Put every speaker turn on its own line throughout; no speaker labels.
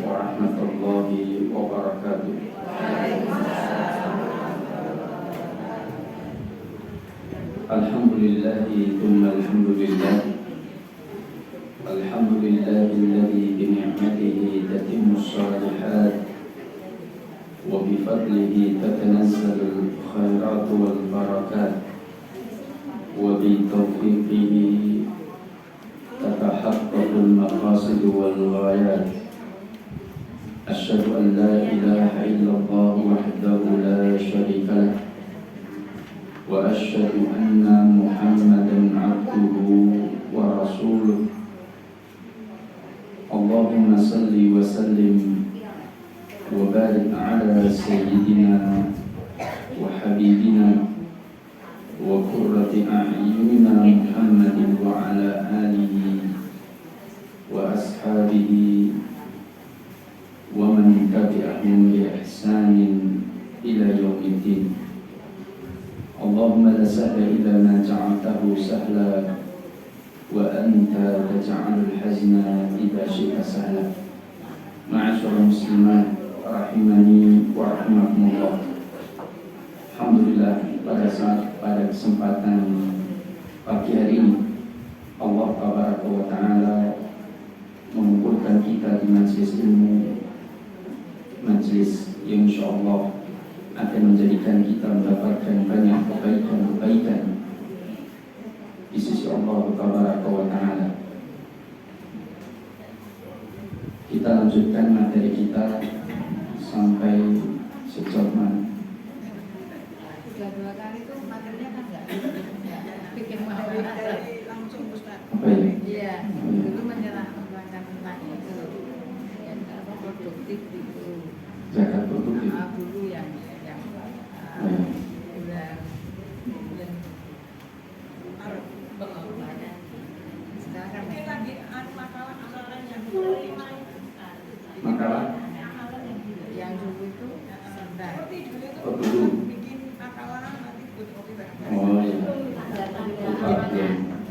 warahmatullahi wabarakatuh. Alhamdulillahi thumma alhamdulillah. Alhamdulillahilladzi bi ni'matihi tatimmus shalihat wa bi fadlihi tatanazzalu khairatu wal barakat wa bi tawfiqihi tatahaqqaqul maqasid wal ghayat. Asyhadu an la ilaha illallah wahdahu la syarika lah wa asyhadu anna Muhammadan abduhu wa rasuluh. Allahumma salli wa sallim wa barik ala sayyidina wa habibina wa qurrati a'yunina Muhammadin wa ala alihi wa ashabihi wa man tabi'ahum bi ihsanin ila yaumiddin. Allahumma la sahla illa ma ja'altahu sahla wa anta taj'alul hazna idza syi'ta sahla. Ma'asyiral muslimin rahimani wa rahimakumullah. Alhamdulillah, pada kesempatan pagi hari ini Allah tabaraka wa ta'ala mengumpulkan kita di majelis ilmu, majelis yang insyaallah akan menjadikan kita mendapatkan banyak kebaikan-kebaikan di sisi Allah tabaraka wa ta'ala. Kita lanjutkan materi kita sampai sejauh mana?
Sudah 2 kali itu materinya kan enggak bikin masalah langsung Ustaz.
Apa ini?
Iya, dulu menyerahkan tentang itu yang produktif itu.
Zakat produktif.
Dulu yang bulan sekarang ini lagi makalah yang dulu itu sebentar.
Dulu.
Bikin makalah nanti buat kopi bareng.
Oh iya.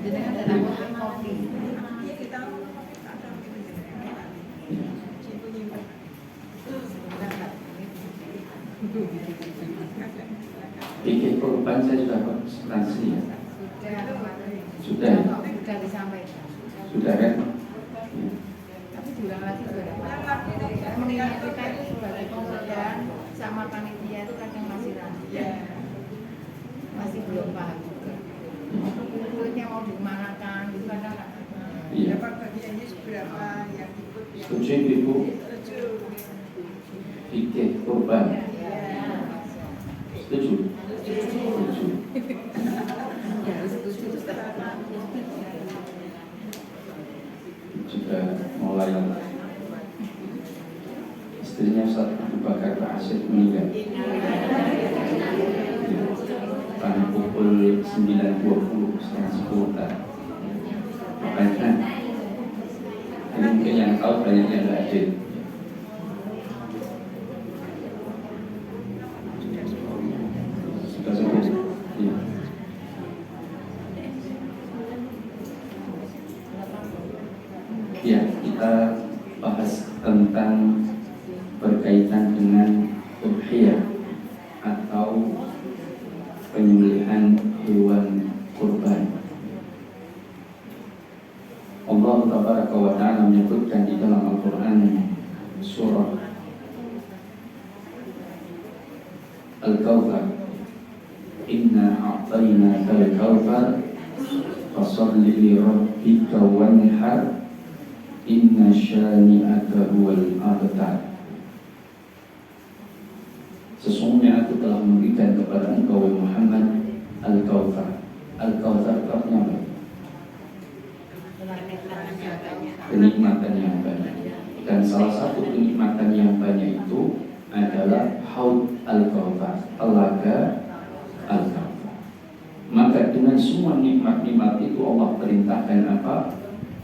Jadi kan ada kopi. Iya kita ada
Bikin korban saya sudah konsultasi ya. Sudah
disampaikan.
Sudah kan? Ya.
Tapi diulang lagi mengingat kita itu sebagai konsultan sama panitia itu kadang masih ragu, masih belum paham juga. Kulitnya mau dimanakan gitu kadang
Iya.
dapat bagiannya seberapa yang ikut yang
Setuju Ibu? Bikin korban. Setuju? Setuju.
ya harus setuju
Sudah mulai istrinya Ustaz Abu Bakar Ba'asyir meninggal pada pukul 9.20 setengah 10 tadi. Makanya ini mungkin yang tahu banyak yang tidak hadir. Sudah sembuh. Iya. Ya, kita bahas tentang berkaitan dengan udhiyah atau penyembelihan hewan kurban. Allah tabaraka wa ta'ala menyebutkan di dalam Al-Quran surah Al-Kawthar, inna a'tainaka al-kawthar fasalli li rabbika wanhar inna syani'aka huwal abtar. Sesungguhnya aku telah memberikan kepada engkau Muhammad Al-Kawthar. Al-Kawthar itu artinya apa? Kenikmatan yang banyak. Dan salah satu kenikmatan yang banyak itu adalah haud Al-Kawthar, telaga Al-Kawthar. Maka dengan semua nikmat-nikmat itu Allah perintahkan apa?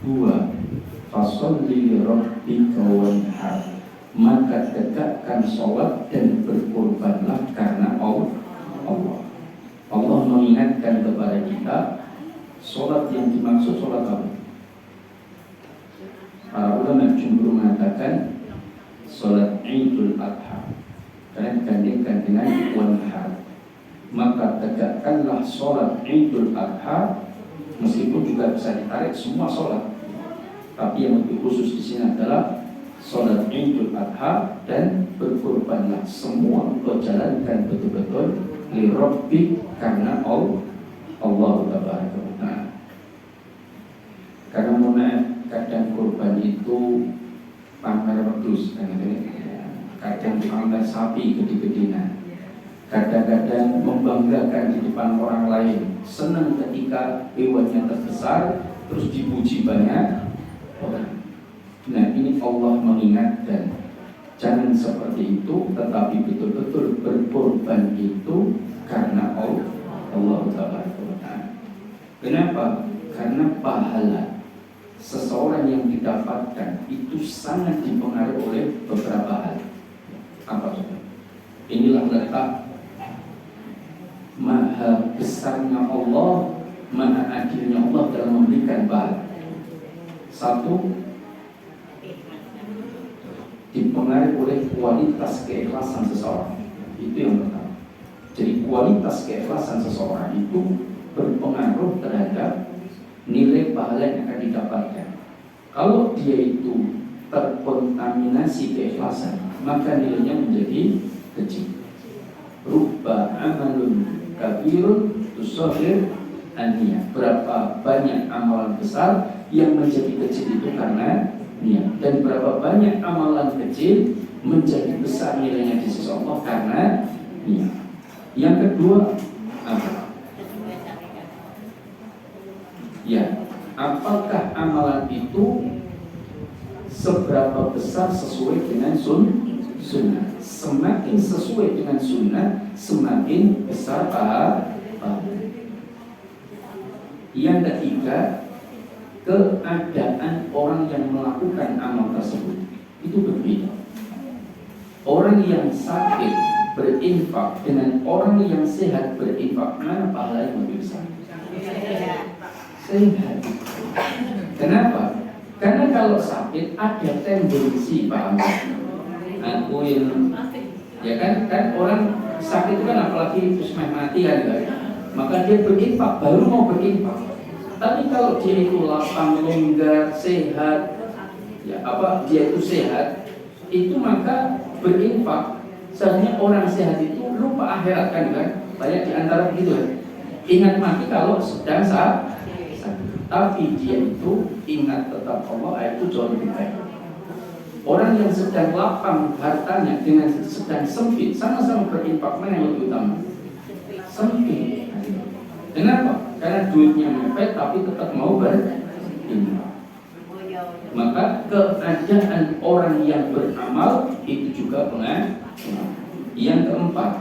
2. Fasholli li rabbika wanhar. Maka tegakkan sholat dan berkorbanlah karena Allah. Allah mengingatkan kepada kita sholat yang dimaksud sholat apa? Para ulama jumhur mengatakan Muhammad gandengkan dengan wanhar. Maka tegakkanlah sholat Idul Adha, meskipun juga bisa ditarik semua sholat, tapi yang lebih khusus di sini adalah sholat Idul Adha, dan berkorbanlah semua engkau jalankan betul-betul li Rabbik, karena Allah Tabaraka wa Ta'ala. Karena kadang kurban itu pamer wedhus, kadang pamer sapi gede-gedean, kadang-kadang membanggakan di depan orang lain, senang ketika hewannya terbesar, terus dipuji banyak orang. Nah, ini Allah mengingatkan, jangan seperti itu, tetapi betul-betul berkorban itu karena Allah Taala. Kenapa? Karena pahala seseorang yang didapatkan itu sangat dipengaruhi oleh beberapa hal. Apa saja? Inilah letak maha besarnya Allah, maha adilnya Allah dalam memberikan pahala. Satu, dipengaruhi oleh kualitas keikhlasan seseorang. Itu yang pertama. Jadi kualitas keikhlasan seseorang itu berpengaruh terhadap nilai pahala yang akan didapatkan. Kalau dia itu terkontaminasi keikhlasan, maka nilainya menjadi kecil. Rubba amalun kabirun tusahhir an-niyah. Berapa banyak amalan besar yang menjadi kecil itu karena niat, dan berapa banyak amalan kecil menjadi besar nilainya di sisi Allah karena niat. Yang kedua apa? Ya, apakah amalan itu seberapa besar sesuai dengan sunnah? Semakin sesuai dengan sunnah, semakin besar pahala. Yang ketiga, keadaan orang yang melakukan amal tersebut itu berbeda. Orang yang sakit berinfak dengan orang yang sehat berinfak, mana pahala yang lebih besar? Sehat. Kenapa? Karena kalau sakit ada tendensi, paham? Aku yang, ya kan orang sakit itu kan apalagi terus mati kan, maka dia berinfak, baru mau berinfak. Tapi kalau dia itu lapang, longgar, sehat, ya apa dia itu sehat, itu maka berinfak. Sebenarnya orang sehat itu lupa akhirat kan? Banyak di antara begitu kan? Ingat mati kalau sedang sakit, tapi dia itu ingat tetap Allah, itu jauh lebih baik. Orang yang sedang lapang hartanya dengan sedang sempit, sama-sama berinfak, mana yang lebih utama? Sempit. Kenapa? Karena duitnya mepet tapi tetap mau berinfak. Maka keadaan orang yang beramal itu juga pengaruh. Yang keempat,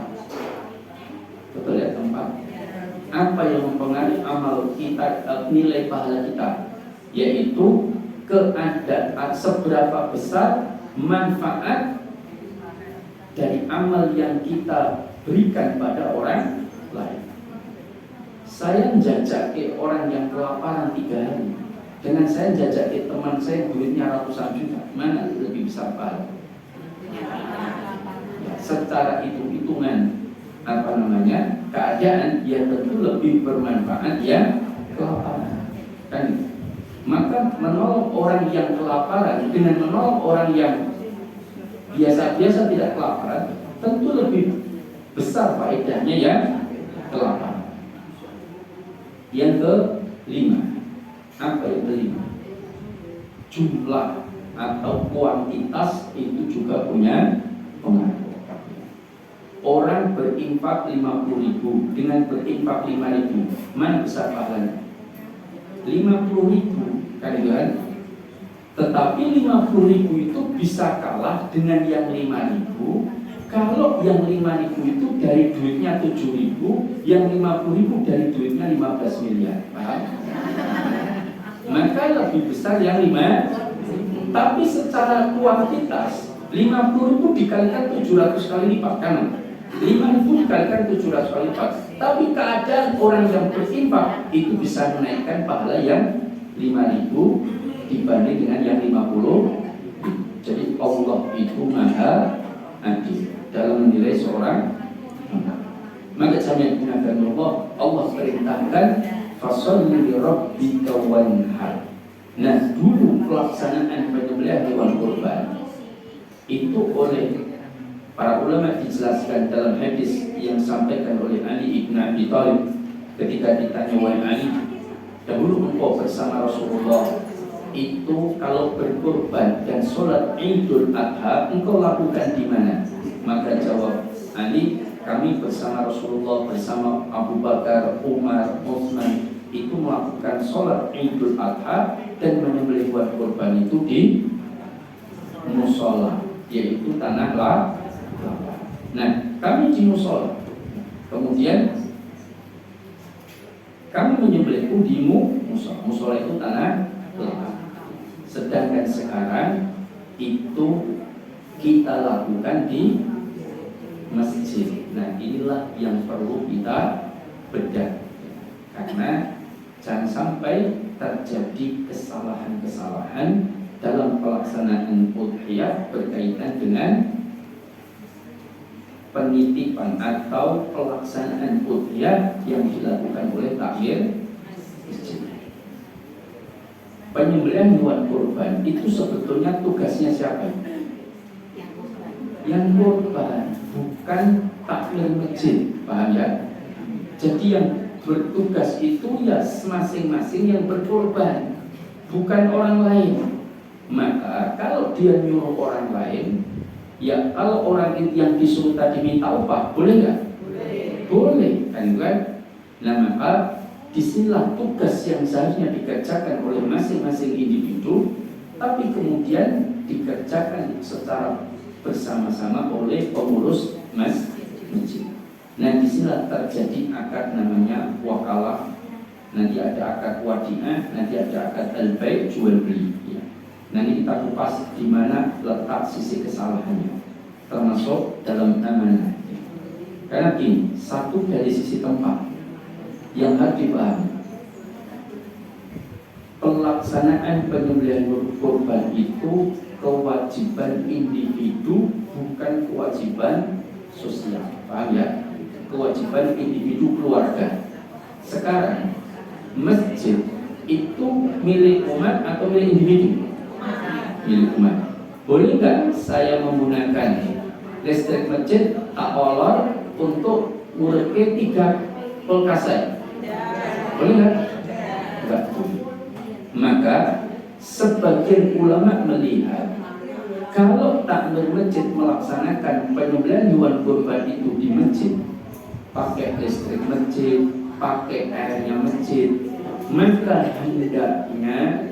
betul ya, keempat, apa yang mempengaruhi amal kita, nilai pahala kita, yaitu keadaan seberapa besar manfaat dari amal yang kita berikan pada orang lain. Saya menjajaki orang yang kelaparan 3 hari, dengan saya jajaki teman saya duitnya ratusan juta, mana lebih besar pahala? Ya, secara hitung-hitungan keadaan yang tentu lebih bermanfaat yang kelaparan. Kan? Maka menolong orang yang kelaparan dengan menolong orang yang biasa-biasa tidak kelaparan tentu lebih besar faedahnya yang kelaparan. Yang kelima, apa yang kelima? Jumlah atau kuantitas itu juga punya pengaruh. Orang berinfak 50.000 dengan berinfak 5.000, mana besar pahalanya? 50.000 kan? Tetapi 50.000 itu bisa kalah dengan yang 5.000 kalau yang 5.000 itu dari duitnya 7.000, yang 50.000 dari duitnya 15 miliar. Paham? Maka lebih besar yang 5. Tapi secara kuantitas 50.000 dikalikan 700 kali lipat kan? 5.000 dikalikan 700 kali lipat. Tapi keadaan orang yang berinfak itu bisa menaikkan pahala yang 5.000 dibanding dengan yang 50.000. Jadi Allah itu maha adil dalam menilai seorang hamba. Maka jami'an gunakan Allah perintahkan fasholli li rabbika wanhar. Nah, dulu pelaksanaan penyembelihan hewan kurban itu oleh para ulama dijelaskan dalam hadis yang disampaikan oleh Ali bin Abi Thalib ketika ditanya, wahai Ali, dahulu engkau bersama Rasulullah itu kalau berkurban dan sholat Idul Adha engkau lakukan di mana? Maka jawab Ali, kami bersama Rasulullah, bersama Abu Bakar, Umar, Utsman itu melakukan sholat Idul Adha dan menyembelih hewan kurban itu di musola, yaitu tanah lapang. Nah, kami di musola, kemudian kami menyembelih pun di musola. Musola itu tanah lapang. Sedangkan sekarang itu kita lakukan di masjid. Nah, inilah yang perlu kita bedah, karena jangan sampai terjadi kesalahan-kesalahan dalam pelaksanaan udhiyah berkaitan dengan penitipan atau pelaksanaan udhiyah yang dilakukan oleh takmir masjid. Penyembelihan hewan kurban itu sebetulnya tugasnya siapa? Yang kurban, bukan takmir masjid, paham ya? Jadi yang bertugas itu ya masing-masing yang berkorban, bukan orang lain. Maka kalau dia nyuruh orang lain, ya kalau orang yang disuruh tadi minta upah, boleh nggak? Boleh, kan? Nah, maka disinilah tugas yang seharusnya dikerjakan oleh masing-masing individu, tapi kemudian dikerjakan secara bersama-sama oleh pengurus masjid. Nah, disinilah terjadi akad namanya wakalah, nanti ada akad wadiah, nanti ada akad al-bai', jual beli. Ya. Nanti kita kupas di mana letak sisi kesalahannya, termasuk dalam amanah. Ya. Karena gini, satu dari sisi tempat yang harus dipahami, pelaksanaan penyembelihan kurban itu kewajiban individu, bukan kewajiban sosial, paham ya? Kewajiban individu keluarga. Sekarang masjid itu milik umat atau milik individu? Milik umat. Boleh nggak saya menggunakan listrik masjid tak olor untuk ngureke 3 kulkas saya? Boleh nggak? Nggak boleh. Maka sebagian ulama melihat kalau takmir masjid melaksanakan penyembelihan hewan kurban itu di masjid, pakai listrik masjid, pakai airnya masjid, maka hendaknya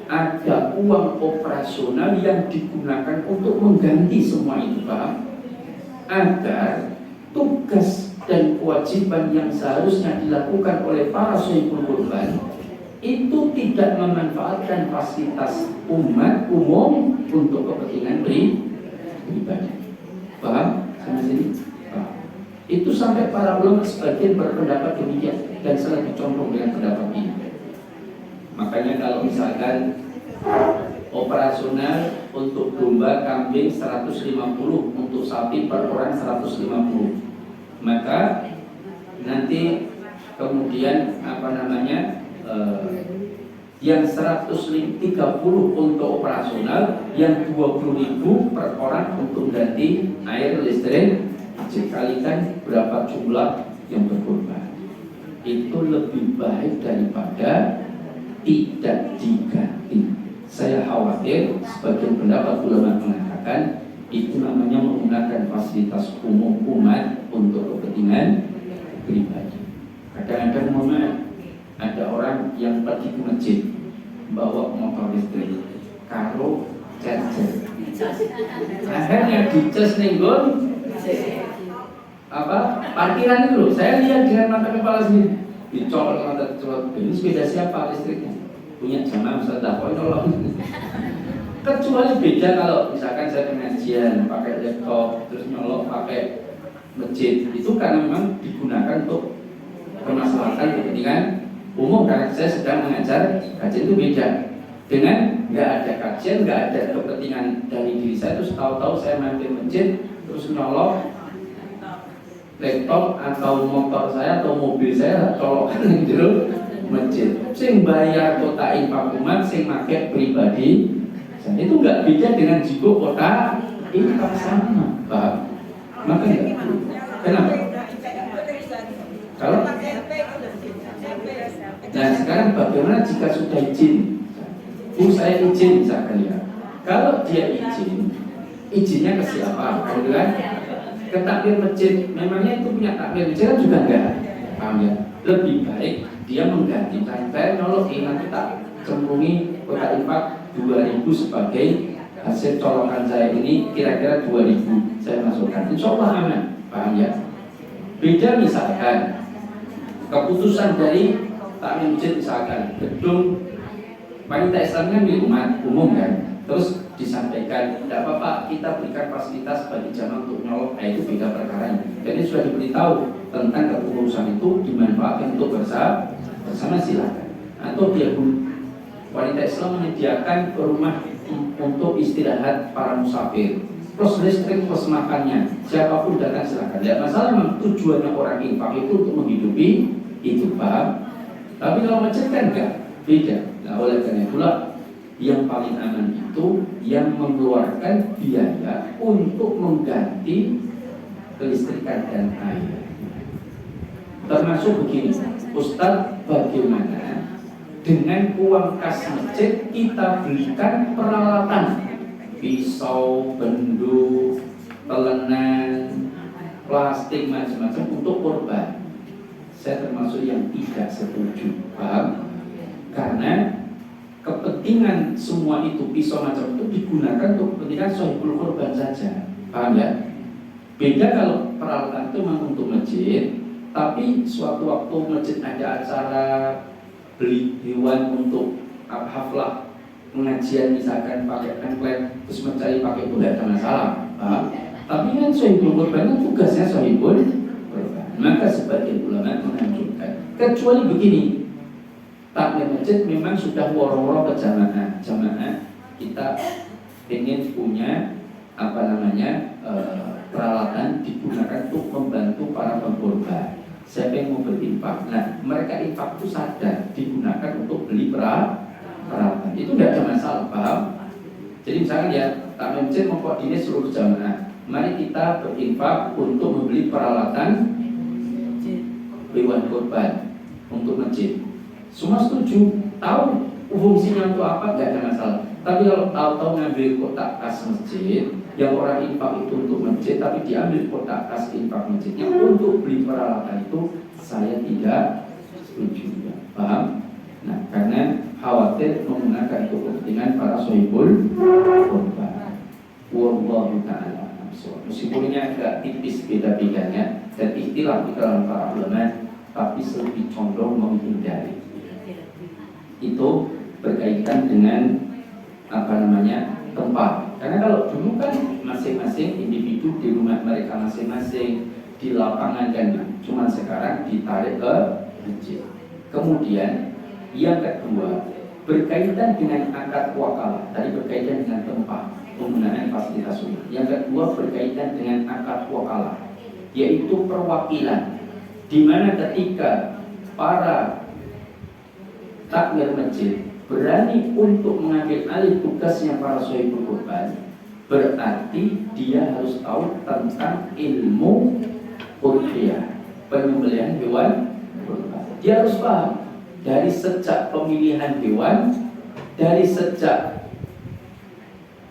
ada uang operasional yang digunakan untuk mengganti semua itu, Pak, agar tugas dan kewajiban yang seharusnya dilakukan oleh para shaykhul kurban itu tidak memanfaatkan fasilitas umat umum untuk kepentingan pribadi. Paham? Sampai sini? Itu sampai para ulama sebagian berpendapat demikian, dan saya lebih condong dengan pendapat ini. Makanya kalau misalkan operasional untuk domba, kambing 150, untuk sapi per orang 150, maka nanti kemudian yang 130 untuk operasional, yang 20.000 per orang untuk ganti air listrik. Dikalikan berapa jumlah yang berkorban, itu lebih baik daripada tidak diganti. Saya khawatir sebagian pendapat ulama mengatakan itu namanya menggunakan fasilitas umum umat untuk kepentingan pribadi. Kadang-kadang ada orang yang pergi ke masjid bawa motor listrik karo charger, akhirnya dicas nenggon parkiran itu loh. Saya lihat dengan mata kepala sendiri, dicolok, ini sepeda siapa listriknya? Punya jamaah Ustaz Dakwah, tolong. Kecuali beda kalau misalkan saya pengajian pakai laptop terus nyolok pakai masjid, itu karena memang digunakan untuk kemaslahatan kepentingan umum, karena saya sedang mengajar kajian. Itu beda dengan nggak ada kajian, nggak ada kepentingan dari diri saya, terus tahu-tahu saya mampir masjid terus nyolok laptop atau motor saya atau mobil saya colokkan ning jero masjid. Sing bayar kota infak umat, sing make pribadi. Dan itu nggak beda dengan jiko kota infak sama, Pak. Makanya kenapa? Kalau nah sekarang bagaimana jika sudah izin? Saya izin misalkan ya. Kalau dia izin, izinnya ke siapa? Kan? Ke takmir masjid. Memangnya itu punya takmir masjid kan juga enggak? Paham ya? Lebih baik dia mengganti. Saya nolok nanti tak cemplungi kota infak 2000 sebagai hasil colokan saya ini, kira-kira 2000 saya masukkan. Insya Allah aman. Paham ya? Beda misalkan keputusan dari takmir masjid, misalkan gedung wanita Islam kan milik umat umum kan, terus disampaikan tidak apa-apa kita berikan fasilitas bagi jamaah untuk nyolok. Nah itu beda perkaranya. Jadi sudah diberitahu tentang keputusan itu dimanfaatkan untuk bersama silakan. Atau dia wanita Islam menyediakan rumah untuk istirahat para musafir, plus listrik, plus makannya, siapapun datang silakan. Tidak masalah, memang tujuannya orang infak itu untuk menghidupi itu, paham? Tapi kalau masjid kan enggak, beda. Nah oleh karena itulah yang paling aman itu yang mengeluarkan biaya untuk mengganti kelistrikan dan air. Termasuk begini, Ustadz, bagaimana dengan uang kas masjid kita belikan peralatan pisau, bendu, telenan, plastik, macam-macam untuk korban? Saya termasuk yang tidak setuju, paham? Karena kepentingan semua itu, pisau macam itu digunakan untuk kepentingan sohibul korban saja, paham ya? Beda kalau peralatan itu memang untuk masjid, tapi suatu waktu masjid ada acara beli hewan untuk haflah pengajian, misalkan pakai template terus mencari pakai itu tidak ada masalah, paham? Tapi kan sohibul korban itu tugasnya sohibul korban. Maka sebagian ulama menganjurkan, kecuali begini, takmir masjid memang sudah woro-woro ke jamaah kita ingin punya peralatan digunakan untuk membantu para pengkorban. Siapa yang mau berinfak? Nah, mereka infak itu sadar digunakan untuk beli peralatan. Itu tidak ada masalah, paham? Jadi misalkan ya, takmir masjid mengkoordinir seluruh jamaah. Mari kita berinfak untuk membeli peralatan hewan korban untuk masjid. Semua setuju, tahu fungsinya untuk apa, nggak ada masalah. Tapi kalau tahu-tahu ngambil kotak kas masjid, yang orang infak itu untuk masjid, tapi diambil kotak kas infak masjidnya untuk beli peralatan itu, saya tidak setuju, ya. Paham? Nah, karena khawatir menggunakan untuk kepentingan para sohibul korban. Wallahu ta'ala. Meskipun ini agak tipis beda-bedanya dan ikhtilaf di kalangan para ulama, tapi lebih condong menghindari. Itu berkaitan dengan tempat. Karena kalau dulu kan masing-masing individu di rumah mereka masing-masing, di lapangan kan, cuma sekarang ditarik ke masjid. Kemudian yang kedua berkaitan dengan akad wakalah. Tadi berkaitan dengan tempat penggunaan fasilitas umum. Yang kedua berkaitan dengan akad wakalah, yaitu perwakilan, di mana ketika para takmir masjid berani untuk mengambil alih tugasnya para sohibul korban, berarti dia harus tahu tentang ilmu udhiyah, penyembelihan hewan korban. Dia harus paham dari sejak pemilihan hewan, dari sejak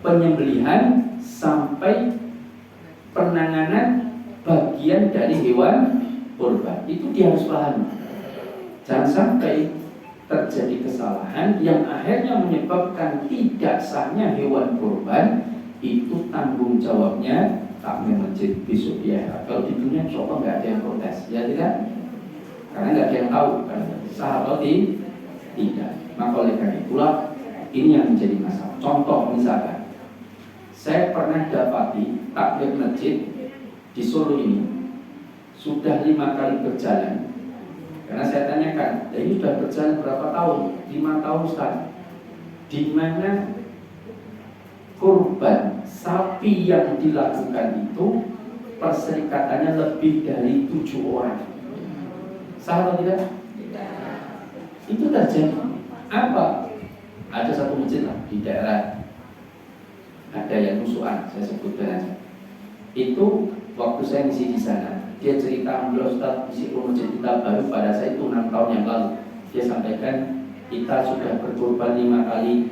penyembelihan sampai penanganan bagian dari hewan korban. Itu dia harus paham. Jangan sampai terjadi kesalahan yang akhirnya menyebabkan tidak sahnya hewan korban. Itu tanggung jawabnya takmir masjid besok ya. Kalau di dunia insya Allah nggak ada yang protes, ya tidak? Karena nggak ada yang tahu kan sah atau tidak. Maka oleh karena itulah ini yang menjadi masalah. Contoh misalkan, saya pernah dapati takmir masjid di Solo ini sudah 5 kali berjalan. Karena saya tanyakan, ini sudah berjalan berapa tahun? 5 tahun Ustaz. Di mana korban sapi tapi yang dilakukan itu perserikatannya lebih dari 7 orang. Sah atau tidak? Itu terjadi. Apa? Ada satu masjid lah di daerah, ada yang musuhan, saya sebutkan aja. Itu waktu saya ngisi di sana, dia cerita, Ustaz, isi masjid kita baru pada saya itu 6 tahun yang lalu. Dia sampaikan, kita sudah berkorban 5 tahun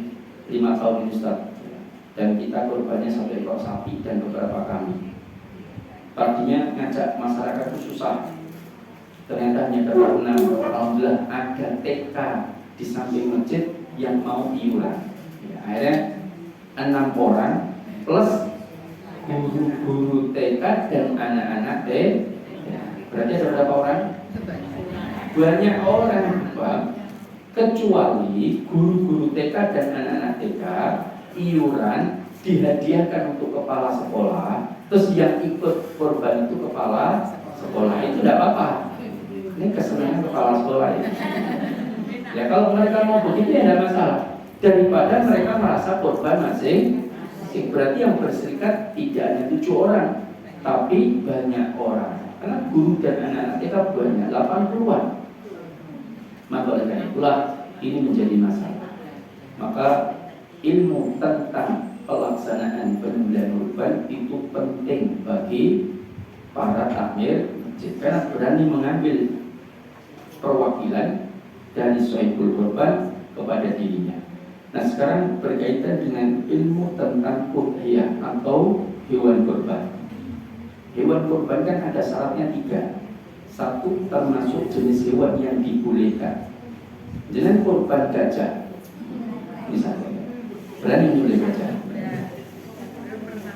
ini Ustaz, dan kita korbannya sampai ekor sapi dan beberapa kambing. Tadinya ngajak masyarakat itu susah, ternyata hanya dapat 6. Alhamdulillah ada TK di samping masjid yang mau iuran. Akhirnya 6 orang plus guru-guru TK dan anak-anak TK. Berarti ada berapa orang? Banyak orang, Pak. Kecuali guru-guru TK dan anak-anak TK iuran dihadiahkan untuk kepala sekolah, terus yang ikut korban itu kepala sekolah, itu tidak apa-apa. Ini kesenangan kepala sekolah ya. Ya kalau mereka mau begitu ya tidak masalah. Daripada mereka merasa korban masing. Berarti yang berserikat tidak hanya 7 orang, tapi banyak orang. Karena guru dan anak-anak TK banyak, 80-an. Maka oleh karena itulah ini menjadi masalah. Maka ilmu tentang pelaksanaan penyembelihan kurban itu penting bagi para takmir masjid, karena berani mengambil perwakilan dari sahibul kurban kepada dirinya. Nah sekarang berkaitan dengan ilmu tentang udhiyah atau hewan kurban. Hewan kurban kan ada syaratnya 3. 1, termasuk jenis hewan yang dibolehkan. Jenis kurban gajah misalnya, berani menyembelih gajah.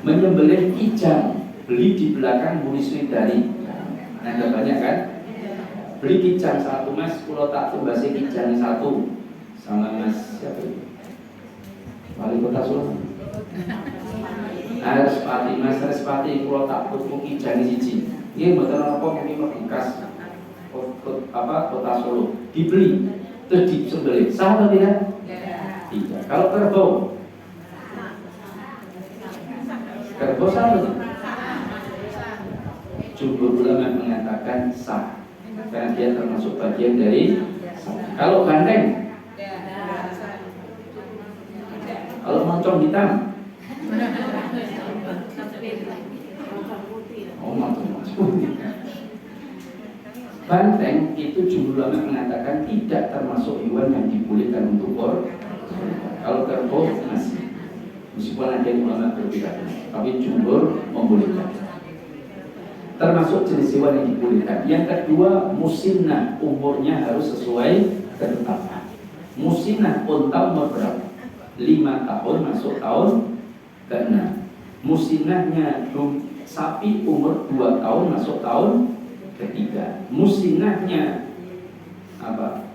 Menyembelih kijang, beli di belakang Muniswidari. Nah banyak kan? Beli kijang 1 Mas, kalau tak tumbasi kijang 1 sama Mas siapa itu? Wali Kota Solo. Respati, Mas Respati, kalau tak tuku kijang 1. Ini betul apa mungkin bekas Kota Solo. Dibeli, terus disembelih. Sah atau tidak? Tidak. Kalau kerbau, kerbau sah atau tidak? Jumhur ulama mengatakan sah, karena dia termasuk bagian dari sah. Kalau gandeng, kalau moncong hitam, oh moncong putih. Banteng itu jumhur ulama mengatakan tidak termasuk hewan yang dibolehkan untuk korban. Kalau kerbau masih, meskipun ada ulama berbeda, tapi jumhur membolehkan. Termasuk jenis hewan yang dibolehkan. Yang kedua, musinnah, umurnya harus sesuai ketetapan. Musinnah unta umur berapa? 5 tahun masuk tahun ke-6. Musinnahnya sapi umur 2 tahun masuk tahun ke-3. Musinnahnya apa?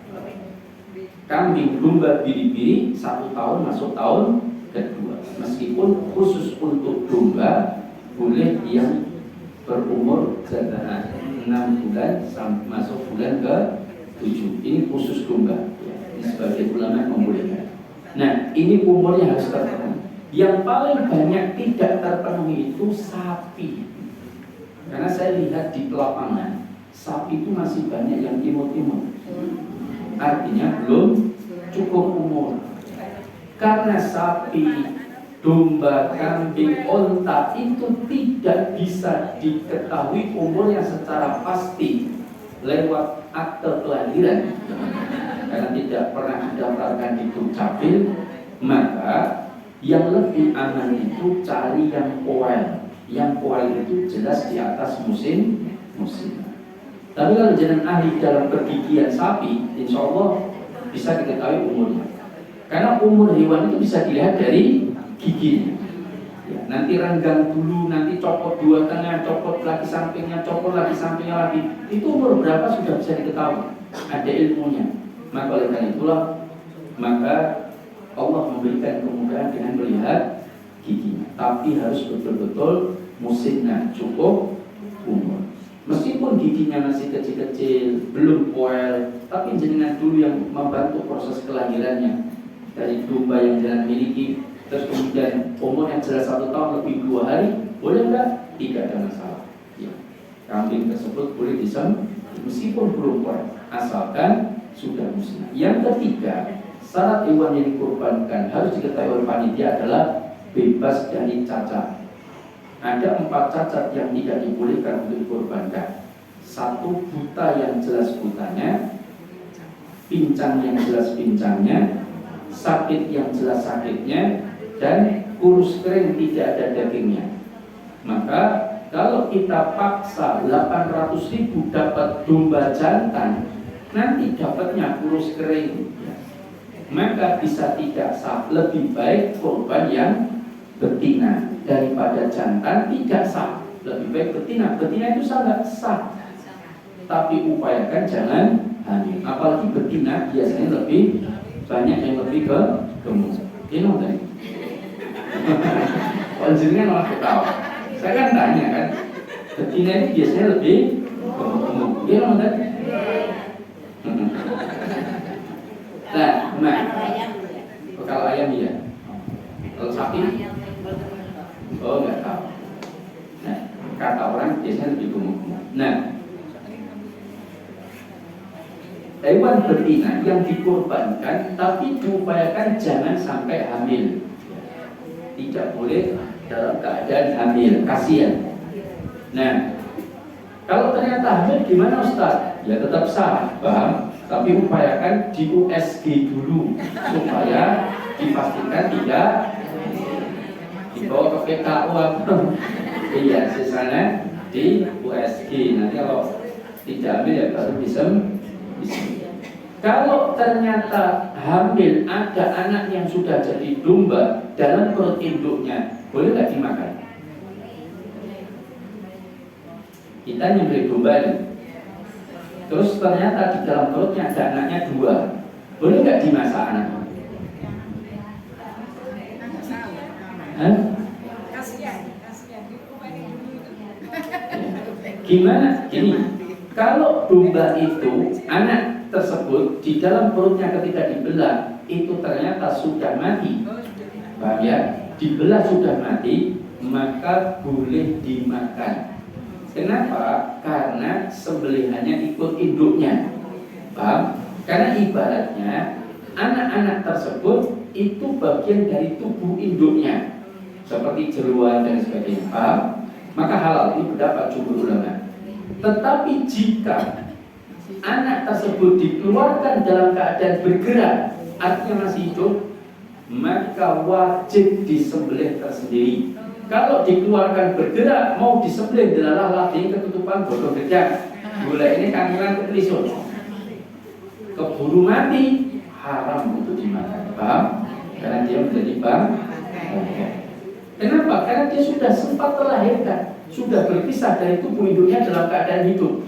Kambing domba biri-biri 1 tahun masuk tahun ke-2. Meskipun khusus untuk domba boleh yang berumur setelah 6 bulan sampai masuk bulan ke-7. Ini khusus domba. Ini sebagai ulama membolehkan. Nah, ini umurnya harus terpenuhi. Yang paling banyak tidak terpenuhi itu sapi. Karena saya lihat di lapangan, sapi itu masih banyak yang imut-imut. Artinya belum cukup umur. Karena sapi, domba, kambing, onta itu tidak bisa diketahui umurnya secara pasti lewat akte kelahiran, karena tidak pernah didaftarkan di Dukcapil. Maka yang lebih aman itu cari yang poel. Yang poel itu jelas di atas musim. Tapi kalau jangan ahli dalam pergigian sapi, insya Allah bisa diketahui umurnya. Karena umur hewan itu bisa dilihat dari giginya. Ya, nanti renggang dulu, nanti copot 2 tengah, copot lagi sampingnya, copot lagi sampingnya lagi. Itu umur berapa sudah bisa diketahui. Ada ilmunya. Maka oleh karena itulah, maka Allah memberikan kemudahan dengan melihat giginya. Tapi harus betul-betul musinnah, cukup umur. Meskipun giginya masih kecil-kecil, belum poel, tapi jenengan dulu yang membantu proses kelahirannya. Dari domba yang jangan miliki, terus kemudian umur yang jelas 1 tahun lebih 2 hari, meskipun belum kuat, asalkan sudah musnah. Yang ketiga, syarat hewan yang dikurbankan harus diketahui oleh panitia adalah bebas dari cacat. Ada 4 cacat yang tidak dibolehkan untuk dikurbankan. 1, buta yang jelas butanya, pincang yang jelas pincangnya, sakit yang jelas sakitnya, dan kurus kering tidak ada dagingnya. Maka kalau kita paksa 800.000 dapat domba jantan, nanti dapatnya kurus kering, maka bisa tidak sah. Lebih baik korban yang betina daripada jantan tidak sah. Lebih baik betina. Betina itu sangat sah, tapi upayakan jangan hamil. Apalagi betina biasanya lebih banyak yang lebih gemuk. Ini tadi. Kalau jenengan malah ketawa. Saya kan tanya kan, betina ini biasanya lebih gemuk. Ini tadi. Nah, kalau ayam iya. Kalau sapi, oh nggak tahu. Nah, kata orang biasanya lebih gemuk. Nah, hewan betina yang dikorbankan tapi diupayakan jangan sampai hamil. Tidak boleh dalam keadaan hamil, kasihan. Nah, kalau ternyata hamil gimana Ustaz? Ya tetap sah, paham? Tapi upayakan di USG dulu supaya dipastikan tidak dibawa ke PKU apa. Iya, sisanya di USG. Nanti kalau tidak hamil ya baru bisa. Kalau ternyata hamil ada anak yang sudah jadi domba dalam perut induknya, boleh nggak dimakan? Kita nyembelih domba ini, terus ternyata di dalam perutnya ada anaknya 2, boleh nggak dimasak anaknya?
Kasihan.
Gimana? Gini, kalau domba itu anak tersebut di dalam perutnya ketika dibelah itu ternyata sudah mati, paham ya? Dibelah sudah mati, maka boleh dimakan. Kenapa? Karena sembelihannya ikut induknya, paham? Karena ibaratnya anak-anak tersebut itu bagian dari tubuh induknya, seperti jeruan dan sebagainya, paham? Maka halal, ini pendapat jumhur ulama. Tetapi jika anak tersebut dikeluarkan dalam keadaan bergerak, artinya masih hidup, maka wajib disembelih tersendiri. Kalau dikeluarkan bergerak, mau disembelih adalah latih ketutupan bodoh gejang. Gula ini kangelan ketelisun, keburu mati, haram untuk dimakan, paham? Karena dia menjadi bangkai. Kenapa? Karena dia sudah sempat terlahirkan, sudah berpisah dari tubuh induknya dalam keadaan hidup,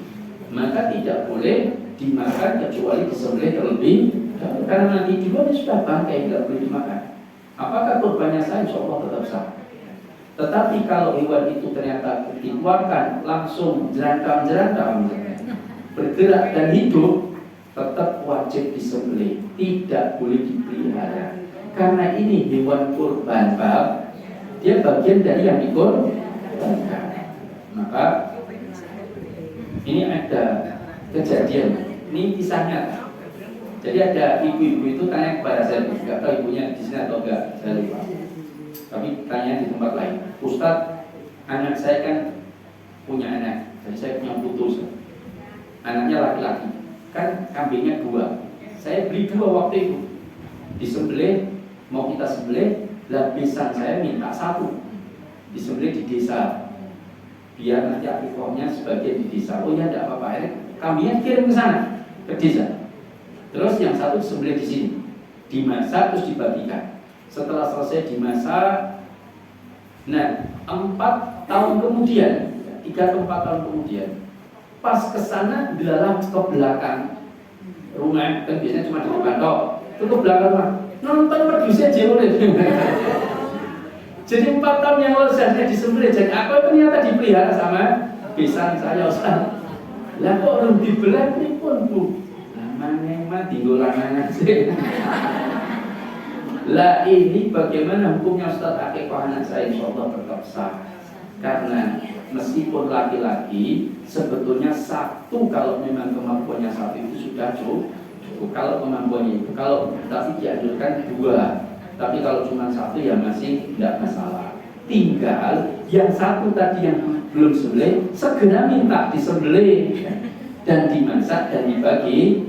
maka tidak boleh dimakan kecuali disembelih terlebih dahulu. Karena nanti juga dia sudah bangkai, tidak boleh dimakan. Apakah korbannya sah? Insya Allah tetap sah. Tetapi kalau hewan itu ternyata dikeluarkan langsung jerantang bergerak dan hidup, tetap wajib disembelih, tidak boleh dipelihara. Karena ini hewan kurban, paham? Dia bagian dari yang dikorbankan. Maka ini ada kejadian, ini kisahnya. Jadi ada ibu-ibu itu tanya kepada saya, nggak tahu ibunya di sini atau enggak, saya lupa. Tapi tanya di tempat lain, Ustadz, anak saya kan punya anak, jadi saya punya putus, anaknya laki-laki, kan kambingnya 2, saya beli 2 waktu itu, disembelih, mau kita sembelih, lah besan saya minta 1, disembelih di desa, biar nanti akikahnya sebagian di desa. Oh ya, tidak apa-apa, akhirnya kambingnya kirim ke sana, ke desa. Terus yang 1 disembelih di sini, dimasak terus dibagikan. Setelah selesai dimasak, nah 4 tahun kemudian, 3 ke 4 tahun kemudian, pas kesana dilalah ke belakang rumah, kan biasanya cuma di depan tok, itu ke belakang rumah, nonton pedusnya jauh deh. Jadi 4 tahun yang lalu saya disembelih, jadi aku ternyata dipelihara sama besan saya, Ustaz. Lah kok belum dibelah pripun, Bu? Mana tinggal lanangan sih. Lah ini bagaimana hukumnya Ustaz akikah anak saya? Insyaallah tetap sah. Karena meskipun laki-laki sebetulnya satu kalau memang kemampuannya satu itu sudah cukup. Kalau kemampuannya itu, kalau tapi dianjurkan 2, tapi kalau cuma 1 ya masih tidak masalah. Tinggal yang satu tadi yang belum sembelih segera minta disembelih dan dimasak dan dibagikan.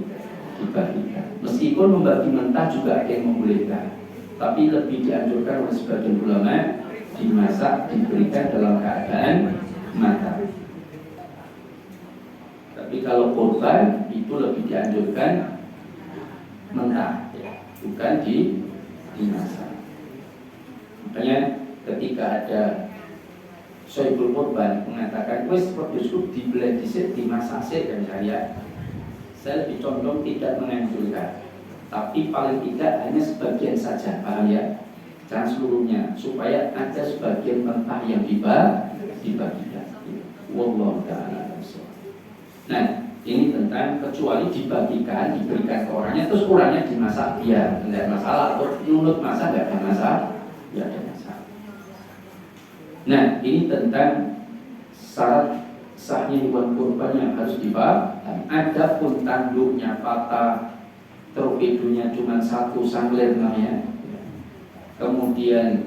Meskipun membagi mentah juga ada yang membolehkan, tapi lebih dianjurkan oleh sebagian ulama dimasak, diberikan dalam keadaan matang. Tapi kalau korban itu lebih dianjurkan mentah, ya, bukan dimasak. Makanya ketika ada Sohibul Korban mengatakan wes produsku dibelah dhisik dimasak sik dan saya lebih condong tidak menganjurkan, tapi paling tidak hanya sebagian saja, paham ya? Jangan seluruhnya, supaya ada sebagian mentah yang dibagikan. Wallahu ta'ala. Nah, ini tentang kecuali dibagikan, diberikan ke orangnya, terus orangnya dimasak dia, tidak masalah. Atau nunut masak tidak ada masalah, tidak ada masalah. Nah, ini tentang syarat sahnya hewan kurban yang harus dibahas. Adapun tanduknya patah, torpedonya cuma 1 sangler namanya, kemudian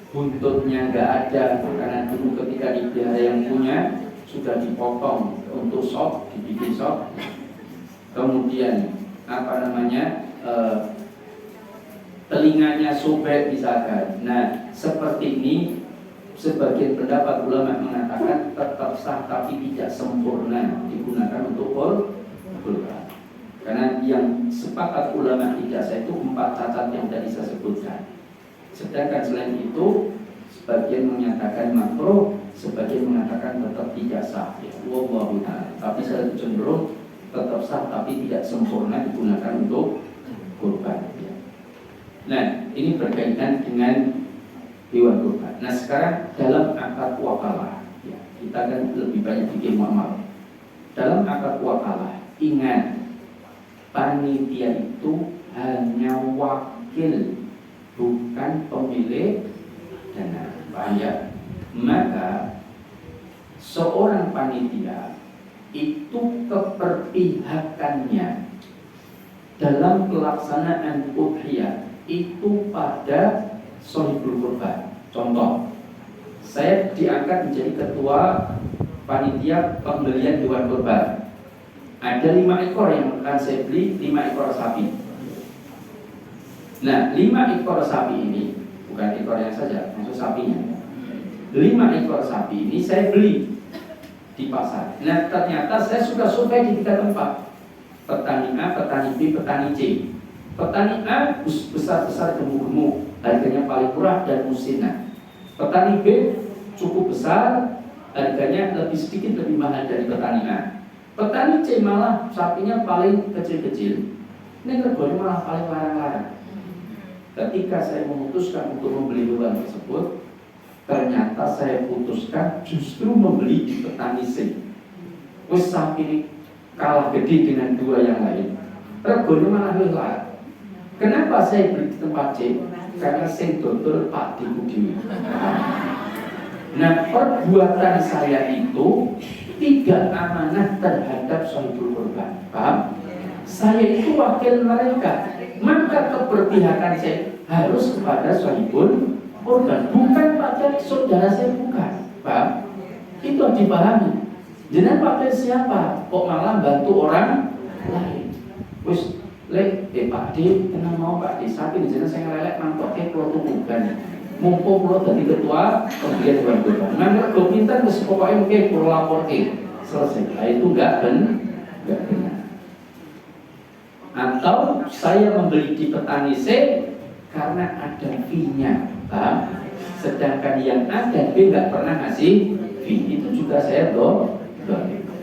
buntutnya nggak ada karena dulu ketika dipelihara yang punya sudah dipotong untuk sop, dibikin sop. Kemudian telinganya sobek misalkan. Nah, seperti ini sebagian pendapat ulama mengatakan tetap sah tapi tidak sempurna digunakan untuk kurban. Karena yang sepakat ulama tidak sah itu 4 cacat yang tadi saya sebutkan. Sedangkan selain itu sebagian menyatakan makruh, sebagian mengatakan tetap tidak sah. Wallahu ta'ala. Tapi saya cenderung tetap sah tapi tidak sempurna digunakan untuk kurban. Nah, ini berkaitan dengan hewan kurban. Nah, sekarang dalam akad wakalah, ya, kita kan lebih banyak bikin muamalah. Dalam akad wakalah, ingat panitia itu hanya wakil, bukan pemilik dana. Paham ya? Maka seorang panitia itu keperpihakannya dalam pelaksanaan udhiyah itu pada sohibul kurban. Contoh, saya diangkat menjadi ketua panitia pembelian hewan kurban. Ada 5 ekor yang akan saya beli, 5 ekor sapi. Nah, 5 ekor sapi ini bukan ekornya saja, maksud sapinya. 5 ekor sapi ini saya beli di pasar. Nah, ternyata saya sudah survei di 3 tempat. Petani A, petani B, petani C. Petani A besar-besar gemuk-gemuk, harganya paling murah dan musnah. Petani B cukup besar, harganya lebih sedikit lebih mahal dari petani A. Petani C malah sapinya paling kecil-kecil, ini reganya malah paling larang-larang. Ketika saya memutuskan untuk membeli hewan tersebut, ternyata saya putuskan justru membeli di petani C. Wes sapi kalah gede dengan 2 yang lain, reganya malah lebih larang. Kenapa saya beli di tempat C? Karena saya dodol Pak Dikudi. Nah, perbuatan saya itu tidak amanah terhadap sohibul kurban. Paham? Saya itu wakil mereka, maka keberpihakan saya harus kepada sohibul kurban, bukan pada saudara saya, bukan. Paham? Itu harus dipahami. Jangan pakai siapa? Kok malah bantu orang lain? Wis Pak D, tenang mau Pak D, sapi di sana saya ngelelek mantoknya kalau tunggukan. Mumpung kalau dari ketua pembelian hewan kurban. Nah, kalau pintar mesti pokoknya mungkin kalau lapor selesai. Nah, itu enggak benar. Atau saya membeli di petani C karena ada fee-nya, paham? Sedangkan yang A dan B enggak pernah ngasih fee. Itu juga saya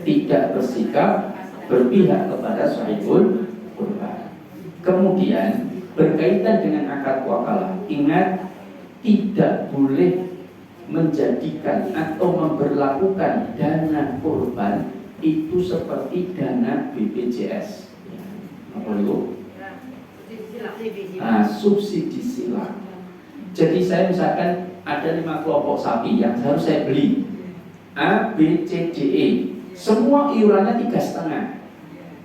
tidak bersikap berpihak kepada sahibul kurban. Kemudian berkaitan dengan akad wakalah, ingat tidak boleh menjadikan atau memberlakukan dana kurban itu seperti dana BPJS. Apa itu? Subsidi silang. Jadi saya misalkan ada 5 kelompok sapi yang harus saya beli. A, B, C, D, E. Semua iurannya 3,5.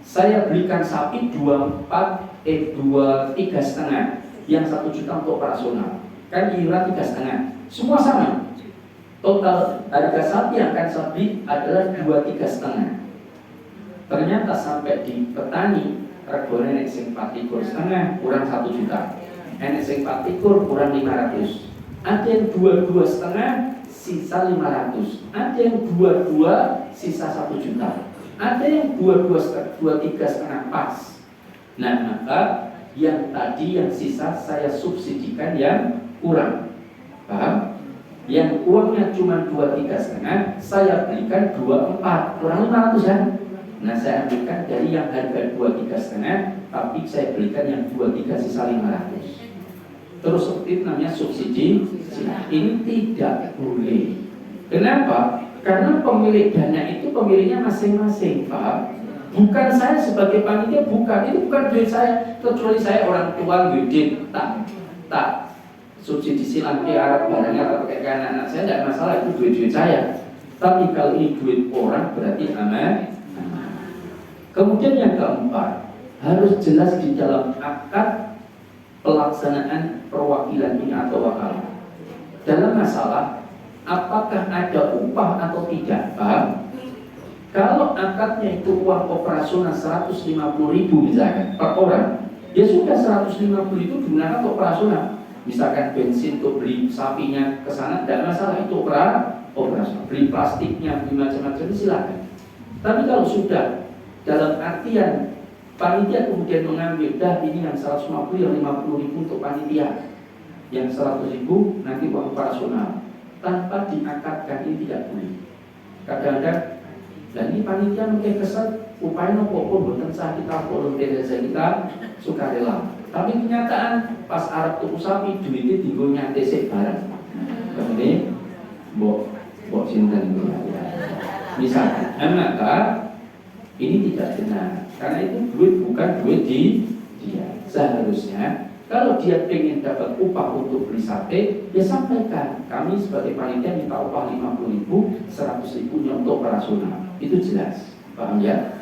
Saya belikan sapi 3,5. Yang 1 juta untuk operasional. Kan iuran 3,5. Semua sama. Total harga sapi yang akan saya beli adalah 23,5. Ternyata sampai di petani regane nek sing 4,5 kurang 1 juta. Enek sing 4 kurang 500. Ada yang 22,5 sisa 500. Ada yang 22 sisa 1 juta. Ada yang 23,5 pas. Nah, maka yang tadi yang sisa saya subsidikan yang kurang. Paham? Yang uangnya cuma 23,5 saya belikan 24 kurang 500 kan? Nah, saya ambilkan dari yang harga 23,5 tapi saya belikan yang 23 sisa 500. Terus seperti itu namanya subsidi. Ini tidak boleh. Kenapa? Karena pemilik dana itu pemiliknya masing-masing, Pak. Bukan saya sebagai panitia, bukan. Itu bukan duit saya. Kecuali saya orang tua duit tak subsidi silang ke Arab barangnya atau pakai ke anak-anak saya, tidak masalah, itu duit saya. Tapi kalau ini duit orang berarti aman. Kemudian yang keempat, harus jelas di dalam akad pelaksanaan perwakilan ini atau wakalah. Dalam masalah apakah ada upah atau tidak, Pak? Kalau akadnya itu uang operasional 150.000 misalkan per orang, ya sudah 150 itu digunakan untuk operasional. Misalkan bensin untuk beli sapinya ke sana, tidak masalah, itu operasional. Beli plastiknya, beli macam-macam, silakan. Tapi kalau sudah dalam artian panitia kemudian mengambil, dah ini yang 150, yang 50.000 untuk panitia, yang 100.000 nanti uang operasional, tanpa diakadkan, ini tidak boleh. Kadang-kadang, dan ini panitia mungkin kesel, upaya nopo bukan sah kita volunteer saja, kita sukarela. Tapi kenyataan pas Arab tuku sapi duitnya tinggal nyate sik barang. Kemudian, mbok sinten itu ya. Misalkan, maka ini tidak benar. Karena itu duit bukan duit di dia. Seharusnya kalau dia ingin dapat upah untuk beli sate, ya sampaikan. Kami sebagai panitia minta upah 50.000, 100.000 untuk operasional. Itu jelas, paham ya?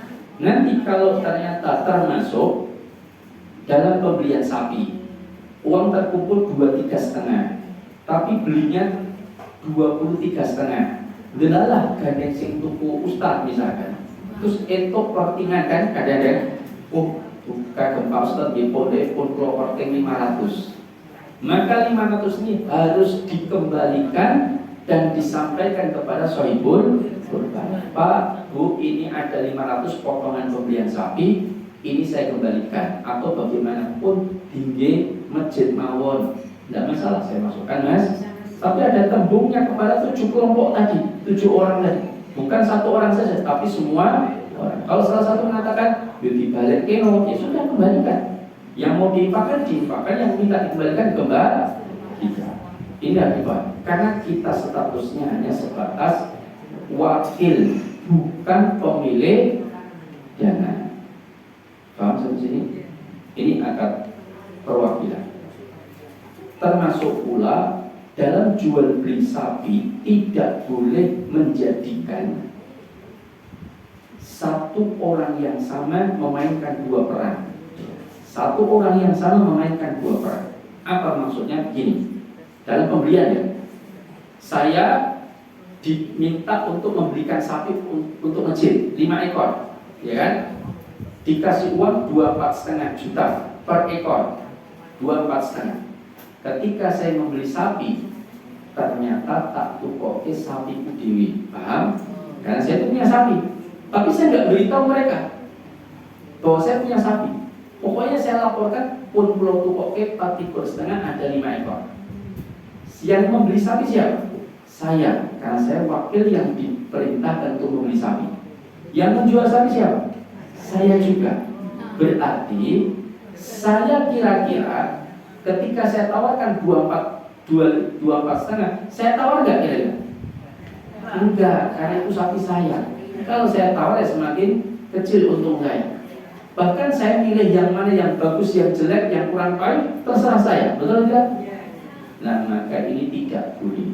Nanti kalau ternyata termasuk dalam pembelian sapi, uang terkumpul 23,5, tapi belinya 23,5. Delalah gandeng sing tuku ustad misalkan. Terus entuk kortingan kan kadang-kadang, kagem Pak Ustaz nggih pun kula korting 500. Maka 500 ini harus dikembalikan dan disampaikan kepada sohibul kurban. Pak, Bu, ini ada 500 potongan pembelian sapi, ini saya kembalikan. Atau bagaimanapun tinggi masjid mawon, tidak masalah saya masukkan, Mas. Tapi ada tembungnya kepada 7 kelompok tadi, 7 orang tadi. Bukan 1 orang saja, tapi semua orang. Kalau salah satu mengatakan, dibalik keno, ya sudah kembalikan. Yang mau diinfakkan, yang minta dikembalikan kembali. Ini akibat. Karena kita statusnya hanya sebatas wakil, bukan pemilik dana. Paham sampai sini? Ini akad perwakilan. Termasuk pula dalam jual beli sapi tidak boleh menjadikan satu orang yang sama memainkan 2 peran. Satu orang yang sama memainkan 2 peran. Apa maksudnya? Begini, dalam pembelian ya, saya diminta untuk membelikan sapi untuk masjid 5 ekor, ya kan? Dikasih uang 24,5 juta per ekor, 24,5. Ketika saya membeli sapi, ternyata tak tukoke sapi ku dewi, paham? Karena saya itu punya sapi, tapi saya nggak beritahu mereka bahwa saya punya sapi. Pokoknya saya laporkan pun pulau tukoke 4,5 ada 5 ekor. Yang membeli sapi siapa? Saya, karena saya wakil yang diperintahkan untuk membeli sapi. Yang menjual sapi siapa? Saya juga. Berarti saya kira-kira ketika saya tawarkan 24,5, saya tawar nggak kira-kira? Enggak, karena itu sapi saya. Kalau saya tawar ya semakin kecil untung saya. Bahkan saya pilih yang mana yang bagus, yang jelek, yang kurang baik, terserah saya, betul tidak? Nah, maka ini tidak boleh.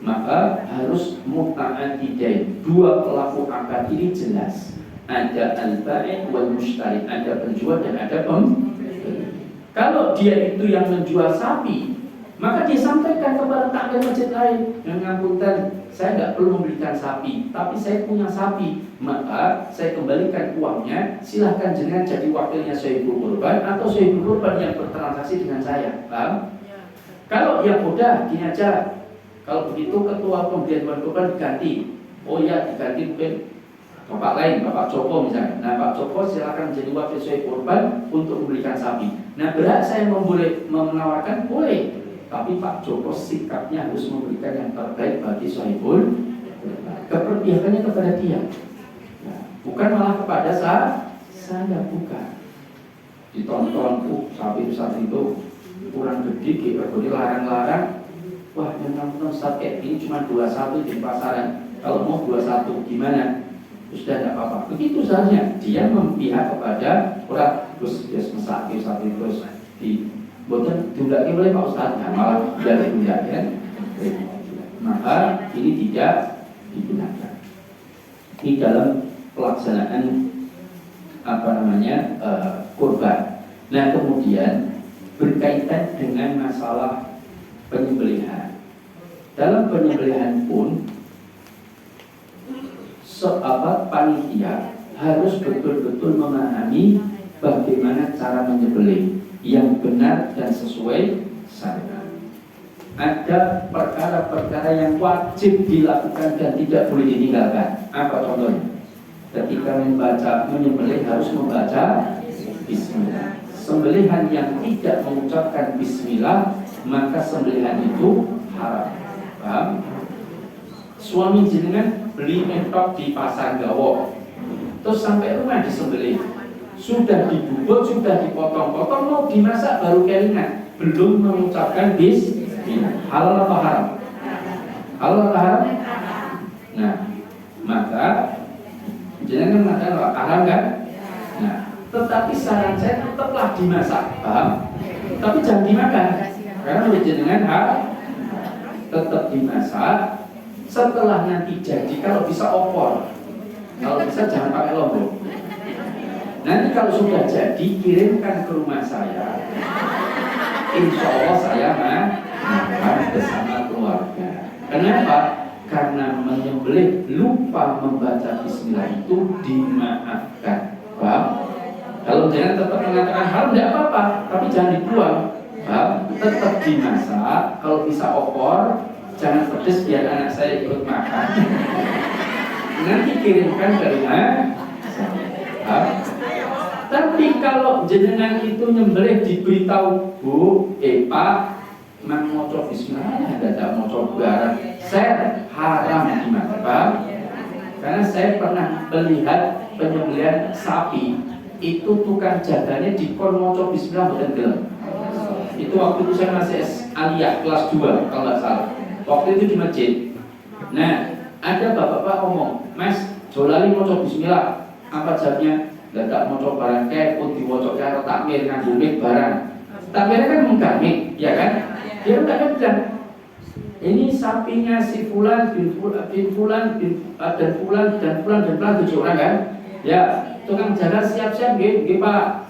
maka harus muta'addidain. Dua pelaku akad ini jelas. Ada al-bai' wal mushtari, ada penjual dan ada pembeli. Kalau dia itu yang menjual sapi, maka dia sampaikan kepada takmir masjid lain, yang ngapunten, saya nggak perlu membelikan sapi, tapi saya punya sapi, maka saya kembalikan uangnya. Silahkan jenengan jadi wakilnya Sohibul Kurban atau Sohibul Kurban yang bertransaksi dengan saya. Paham? Kalau yang udah gini aja, kalau begitu ketua pembelian hewan kurban diganti. Oh ya, diganti mungkin bapak lain, Bapak Joko misalnya. Nah, Pak Joko silakan menjadi wakil Sohibul Kurban untuk membelikan sapi. Nah, berhak saya menawarkan boleh. Tapi Pak Joko sikapnya harus memberikan yang terbaik bagi Sohibul Kurban. Keperpihakannya kepada dia, bukan malah kepada saya bukan. Ditonton, sapi itu kurang gede, gitu, larang-larang. Wah, yang nonton Ustaz kayak ini cuma 21 di pasaran. Kalau mau 21 gimana? Sudah tidak apa-apa. Begitu saja. Dia memihak kepada orang terus dia mesake sapi terus di boten diundangke oleh Pak Ustaz, nah, malah tidak diundangkan. Maka ini tidak digunakan. Ini dalam pelaksanaan kurban. Nah, kemudian berkaitan dengan masalah penyembelihan. Dalam penyembelihan pun panitia harus betul-betul memahami bagaimana cara menyembelih yang benar dan sesuai syariat. Ada perkara-perkara yang wajib dilakukan dan tidak boleh ditinggalkan. Apa contohnya? Ketika menyembelih harus membaca bismillah. Sembelihan yang tidak mengucapkan bismillah, maka sembelihan itu haram. Paham? Suami jenengan beli mentok di pasar Gawo, terus sampai rumah disembelih, sudah dibubut, sudah dipotong-potong, mau dimasak baru kelingan, belum mengucapkan bismillah. Halal apa haram? Halal apa haram? Nah, maka jenengan mengatakan haram kan? Nah, tetapi saran saya tetaplah dimasak, paham? Tapi jangan dimakan, karena oleh jenengan tetap dimasak. Setelah nanti jadi, kalau bisa opor, kalau bisa jangan pakai lombok. Nanti kalau sudah jadi, kirimkan ke rumah saya. Insya Allah saya makan bersama keluarga. Kenapa? Karena menyembelih lupa membaca bismillah itu dimaafkan. Paham? Kalau jangan tetap mengatakan haram, tidak apa-apa, tapi jangan dibuang. Paham? Tetap dimasak, kalau bisa opor, jangan pedes biar anak saya ikut makan. Nanti kirimkan ke rumah. Tapi kalau jenengan itu nyembelih diberitahu, Bu, Pak, mang moco bismillah, ada moco barang, saya haram dimakan. Karena saya pernah melihat penyembelihan sapi, itu tukang jaganya dikon moco bismillah bukan gelem. Itu waktu itu saya masih aliyah kelas 2 kalau nggak salah. Waktu itu di masjid. Nah, ada bapak-bapak ngomong, Mas, jolali moco bismillah. Apa jawabnya? Tidak moco barang kayak pun diwocok karo takmir ngagumik barang. Takmirnya kan menggamik, ya kan? Dia udah bilang, ini sapinya si fulan bin fulan dan fulan 7 orang kan? Ya, tukang jaga siap-siap nggih Pak.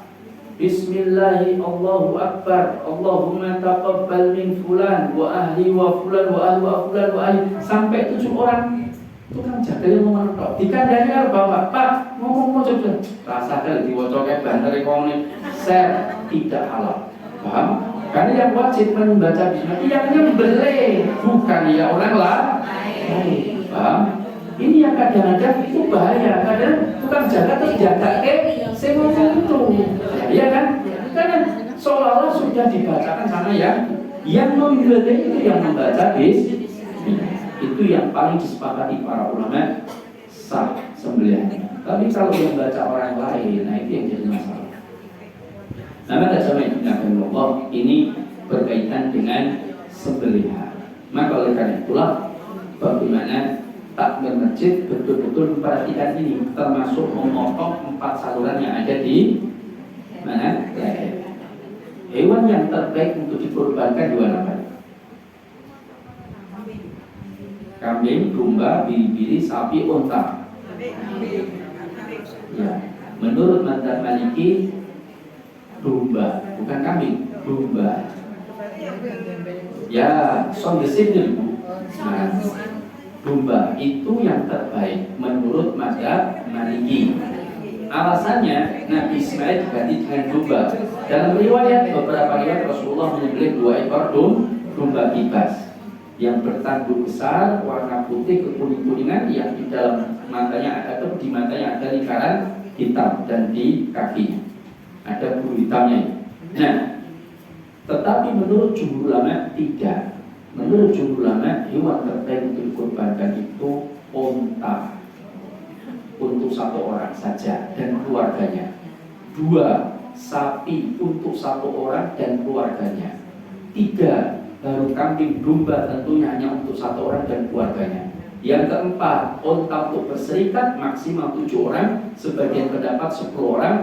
Bismillahi Allahu Akbar, Allahumma taqabbal min fulan wa ahli wa fulan wa ahli wa fulan wa ahli, sampai 7 orang. Tukang jaga yang mau mentok dikandani karo bapak, Pak ngomong coba rasakan diwocoknya banter ini saya tidak halal. Paham? Karena yang wajib membaca bismillah yang nyembelih, bukan ya orang lain. Paham? Ini yang kadang-kadang itu bahaya. Kadang tukang jaga terus jaga saya ngomong itu, ya kan? Karena seolah-olah sudah dibacakan sama yang membelih itu yang membaca bismillah. Itu yang paling disepakati para ulama sah sembelihan. Tapi kalau yang baca orang lain, nah itu yang jadi masalah. Nah, maka sama Allah ini berkaitan dengan sembelihan. Maka oleh karena itulah bagaimana takmir masjid betul-betul memperhatikan ini, termasuk memotong 4 saluran yang ada di mana leher. Hewan yang terbaik untuk dikorbankan hewan apa? Kambing, domba, biri-biri, sapi, unta. Ya, menurut madzhab Maliki domba, bukan kambing, domba. Ya, sondesin dulu. Nah, domba itu yang terbaik menurut madzhab Maliki. Alasannya Nabi Ismail diganti dengan domba. Dalam riwayat, beberapa riwayat Rasulullah menyembelih 2 ekor domba kibas yang bertanduk besar, warna putih kekuning-kuningan, yang di dalam matanya atau di matanya ada lingkaran hitam dan di kakinya ada bulu hitamnya. Nah, tetapi menurut jumhur ulama tidak. Menurut jumhur ulama, hewan terbaik untuk dikurbankan itu unta untuk 1 orang saja dan keluarganya. 2 sapi untuk 1 orang dan keluarganya. 3 baru kambing, domba tentunya hanya untuk 1 orang dan keluarganya. Yang keempat, unta untuk berserikat maksimal 7 orang, sebagian pendapat 10 orang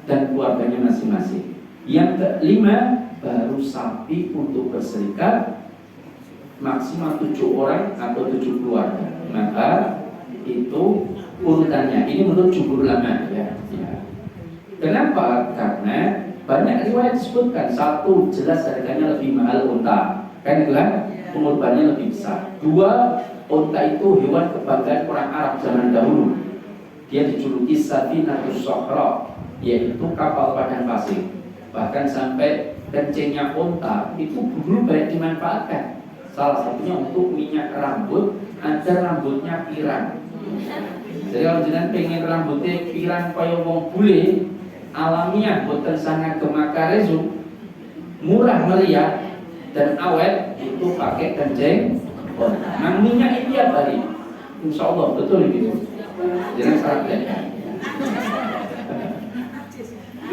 dan keluarganya masing-masing. Yang kelima, baru sapi untuk berserikat maksimal 7 orang atau 7 keluarga. Maka itu urutannya. Ini menurut jumhur ulama ya. Kenapa? Karena banyak riwayat disebutkan. 1, jelas harganya lebih mahal unta, kan itu kan? Pengorbanannya lebih besar. 2, unta itu hewan kebanggaan orang Arab zaman dahulu. Dia dijuluki Safinatus Sohra, yaitu kapal padang pasir. Bahkan sampai kencingnya unta itu dulu banyak dimanfaatkan. Salah satunya untuk minyak rambut agar rambutnya pirang. Jadi kalau jenengan pengen rambutnya pirang kaya wong bule, alamiah boten sangat kemakaresu, murah meriah dan awet, itu pakai kencing unta. Nah, minyak itu tiap hari, insya Allah betul gitu. Jangan salah lihat.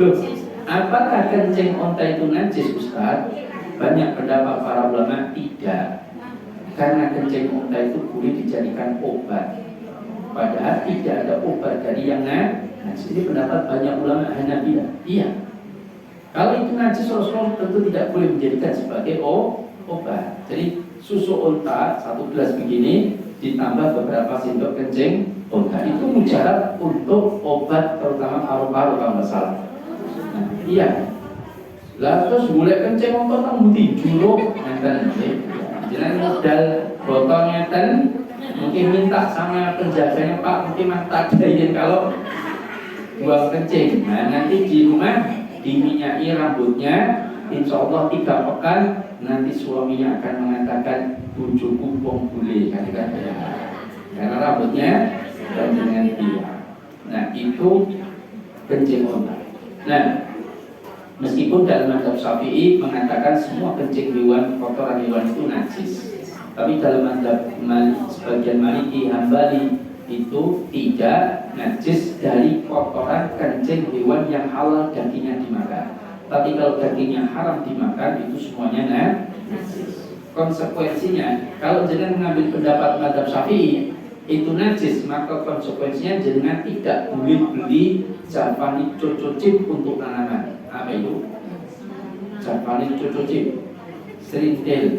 Loh, apakah kencing unta itu najis, Ustaz? Banyak pendapat para ulama tidak. Karena kencing unta itu boleh dijadikan obat. Padahal tidak ada obat dari yang najis. Ini pendapat banyak ulama Hanafilah. Iya. Kalau itu najis, Rasulullah tentu tidak boleh menjadikan sebagai obat. Jadi susu unta 1 gelas begini ditambah beberapa sendok kencing unta itu mujarab untuk obat, terutama paru-paru kalau nggak salah. Iya. Lah terus boleh kencing unta tak mesti juruk ngeten. Jangan modal botolnya mungkin minta sama penjaganya, Pak, mungkin mas tadain kalau buang kencing. Nah, nanti di rumah diminyaki rambutnya, insya Allah 3 pekan nanti suaminya akan mengatakan bujuku wong bule, kan? Karena rambutnya dan dengan dia. Nah, itu kencing unta. Nah, meskipun dalam mazhab Syafi'i mengatakan semua kencing hewan, kotoran hewan itu najis, tapi dalam mazhab sebagian Maliki, Hambali itu tidak najis dari kotoran kencing hewan yang halal dagingnya dimakan. Tapi kalau dagingnya haram dimakan, itu semuanya najis. Konsekuensinya, kalau jenengan mengambil pendapat mazhab Syafi'i itu najis, maka konsekuensinya jenengan tidak boleh beli Japanese coco chip untuk tanaman. Apa itu? Japanese coco chip, serindel.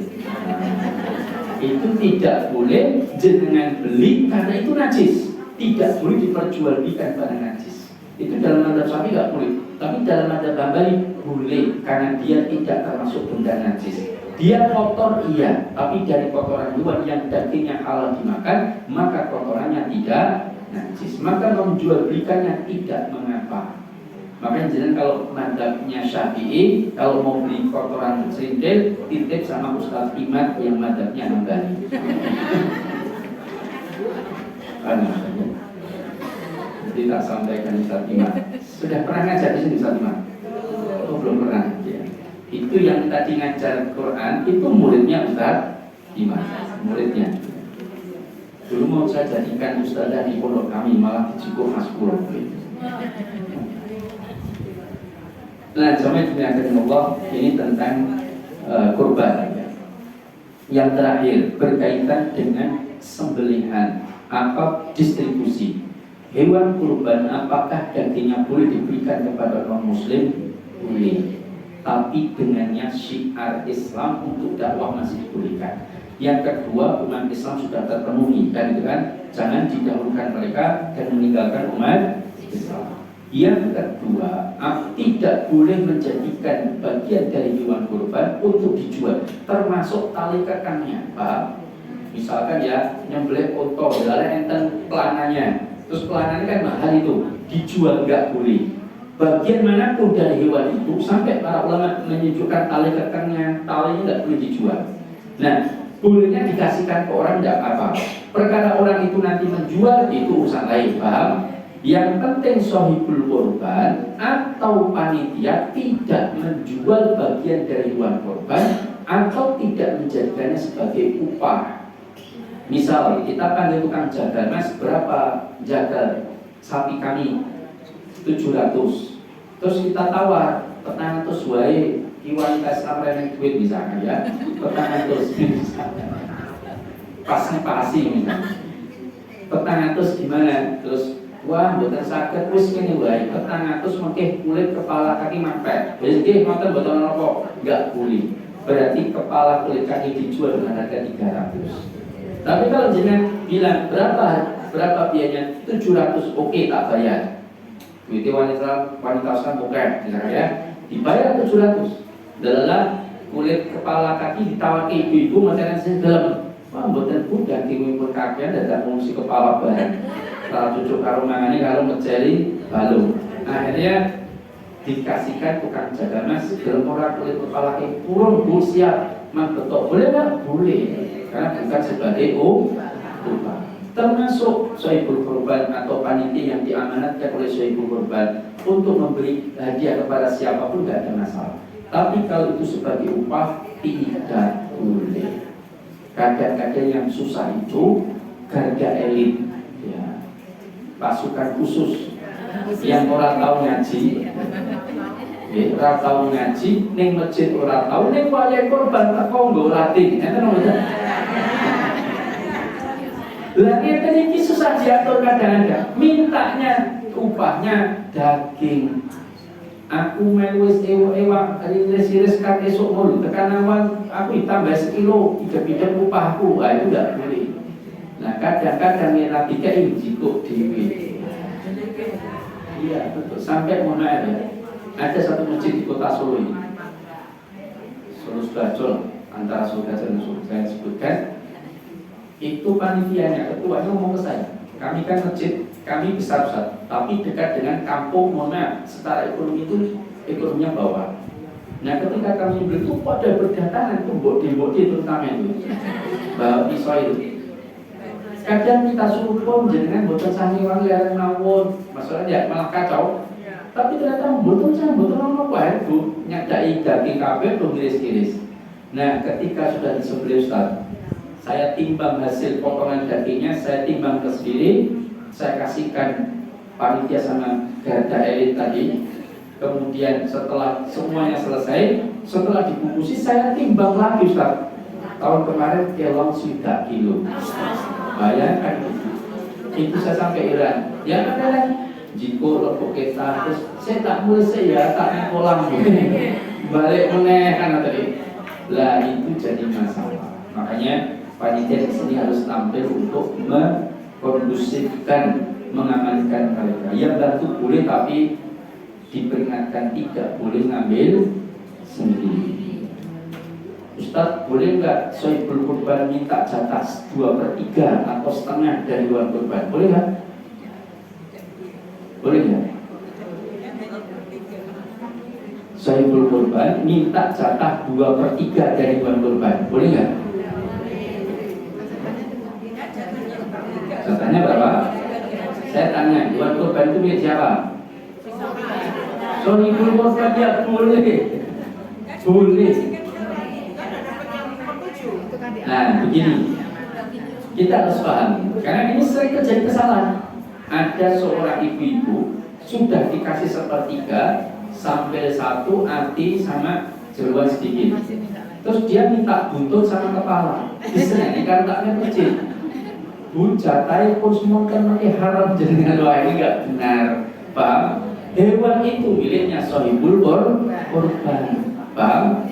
Itu tidak boleh jenengan beli karena itu najis. Tidak boleh diperjualbelikan barang najis. Itu dalam mazhab Syafi'i tidak boleh. Tapi dalam mazhab Hambali boleh karena dia tidak termasuk benda najis. Dia kotor iya, tapi dari kotoran hewan yang dagingnya halal dimakan, maka kotorannya tidak najis. Maka menjualbelikannya tidak mengapa. Makanya jangan kalau mazhabnya Syafi'i, kalau mau beli kotoran serindel, titip sama Ustaz Imad yang mazhabnya Hambali. Jadi tak sampaikan Ustaz Imad. Sudah pernah ngajar di sini Ustaz Imad? Oh, belum pernah. Ya. Itu yang tadi ngajar Quran, itu muridnya Ustaz Imad, muridnya. Dulu mau saya jadikan ustazah di pondok kami, malah dicukup Mas Pur. Nah, jamaah dimuliakan Allah, ini tentang kurban. Yang terakhir berkaitan dengan sembelihan atau distribusi hewan kurban. Apakah dagingnya boleh diberikan kepada non muslim? Boleh, tapi dengannya syiar Islam untuk dakwah masih dibolehkan. Yang kedua, umat Islam sudah terpenuhi, kan itu kan, jangan didahulukan mereka dan meninggalkan umat Islam. Yang kedua, tidak boleh menjadikan bagian dari hewan kurban untuk dijual, termasuk tali kekangnya, Pak. Misalkan ya, nyembelih unta, dalam enten pelananya, terus pelananya kan mahal itu, dijual nggak boleh. Bagian manapun dari hewan itu, sampai para ulama menunjukkan tali kekangnya, talinya nggak boleh dijual. Nah, bolehnya dikasihkan ke orang nggak apa-apa. Perkara orang itu nanti menjual itu urusan lain, paham? Yang penting sohibul korban atau panitia tidak menjual bagian dari hewan korban atau tidak menjadikannya sebagai upah. Misal kita panggil tukang jagal, Mas berapa jagal sapi kami? 700. Terus kita tawar, petang terus wae iwan Islam remeh duit misalnya ya, petang terus misalnya. Pasnya pasi misalnya. Petang terus gimana? Terus wah, mboten saged wis ngene wae, petang terus mengke kulit kepala kaki mampet. Wis nggih mboten mboten napa, enggak boleh. Berarti kepala kulit kaki dijual dengan harga 300. Tapi kalau jenengan bilang berapa biayanya? 700, oke tak bayar. Duitnya wanita Islam bukan, misalnya ya, dibayar 700. Adalah kulit kepala kaki ditawar ke ibu-ibu macam dalam. Wah, mboten budak diwimpun kakean dadak fungsi kepala bareng. Kalau cucuk karo mangane karo mejeli balung. Akhirnya dikasihkan tukang jaga, Mas gelem ora kulit kepala kaki purun Bu siap. Mang betok boleh enggak? Boleh. Karena bukan sebagai upah. Termasuk sohibul korban atau panitia yang diamanatkan oleh sohibul korban untuk memberi hadiah kepada siapapun tidak ada masalah. Tapi kalau itu sebagai upah tidak boleh. Kadang-kadang yang susah itu garda elit, ya, pasukan khusus yang orang tahu ngaji. Ora tau ngaji, ning masjid ora tau, ning wayah korban teko nggo latih. Enten ora? Lah iki susah diatur kadang-kadang. Mintanya upahnya daging. Aku melu wis ewak rilis-rilis kan esuk mulu tekan awal aku ditambah sekilo, ide-ide upahku. Ah itu enggak boleh. Nah, kadang-kadang yang Nabi kayak jikuk dhewe. Iya, betul. Sampai mohon maaf ya. Ada satu masjid di kota Solo ini, Solo Bajol, antara Solo Bajol dan Solo saya sebutkan. Itu panitianya, ketuanya ngomong ke saya, kami kan masjid, kami besar-besar, tapi dekat dengan kampung, mohon maaf, secara ekonomi itu ekonominya bawah. Nah ketika kami beli itu pada berdatangan ke bodi-bodi terutama itu, bawa pisau itu. Kadang kita suruh pun jenengan boten sani wangi lereng mawon, masalahnya malah kacau. Tapi ternyata betul apa ya Bu, nyadai daging kabeh tuh iris-iris. Nah ketika sudah disembelih Ustaz, saya timbang hasil potongan dagingnya, saya timbang ke sendiri, saya kasihkan panitia sama garda elit tadi. Kemudian setelah semuanya selesai, setelah dibungkusi saya timbang lagi Ustaz. Tahun kemarin kelong sudah kilo. Bayangkan itu saya sampai Iran. Yang ada lagi jiko lepuk kita, terus saya tak boleh saya tak kolam balik meneh kan tadi. Lah itu jadi masalah. Makanya panitia di sini harus tampil untuk mengkondusifkan, mengamankan mereka. Yang bantu boleh tapi diperingatkan tidak boleh ngambil sendiri. Ustaz, boleh nggak sohibul kurban minta jatah 2/3 atau setengah dari hewan kurban? Boleh nggak? Boleh nggak? Sohibul kurban minta jatah 2/3 dari hewan kurban. Boleh nggak? Jatahnya berapa? Saya tanya, hewan kurban itu milik siapa? Sohibul kurban ya boleh. Boleh. Nah begini, kita harus paham, karena ini sering terjadi kesalahan. Ada seorang ibu-ibu sudah dikasih 1/3 sampai 1 arti sama jeruan sedikit, terus dia minta buntut sama kepala. Disini kan taknya kecil. Bu jatai pun semua kan pakai haram dengan doa ini nggak benar, paham? Hewan itu miliknya sohibul kurban, paham?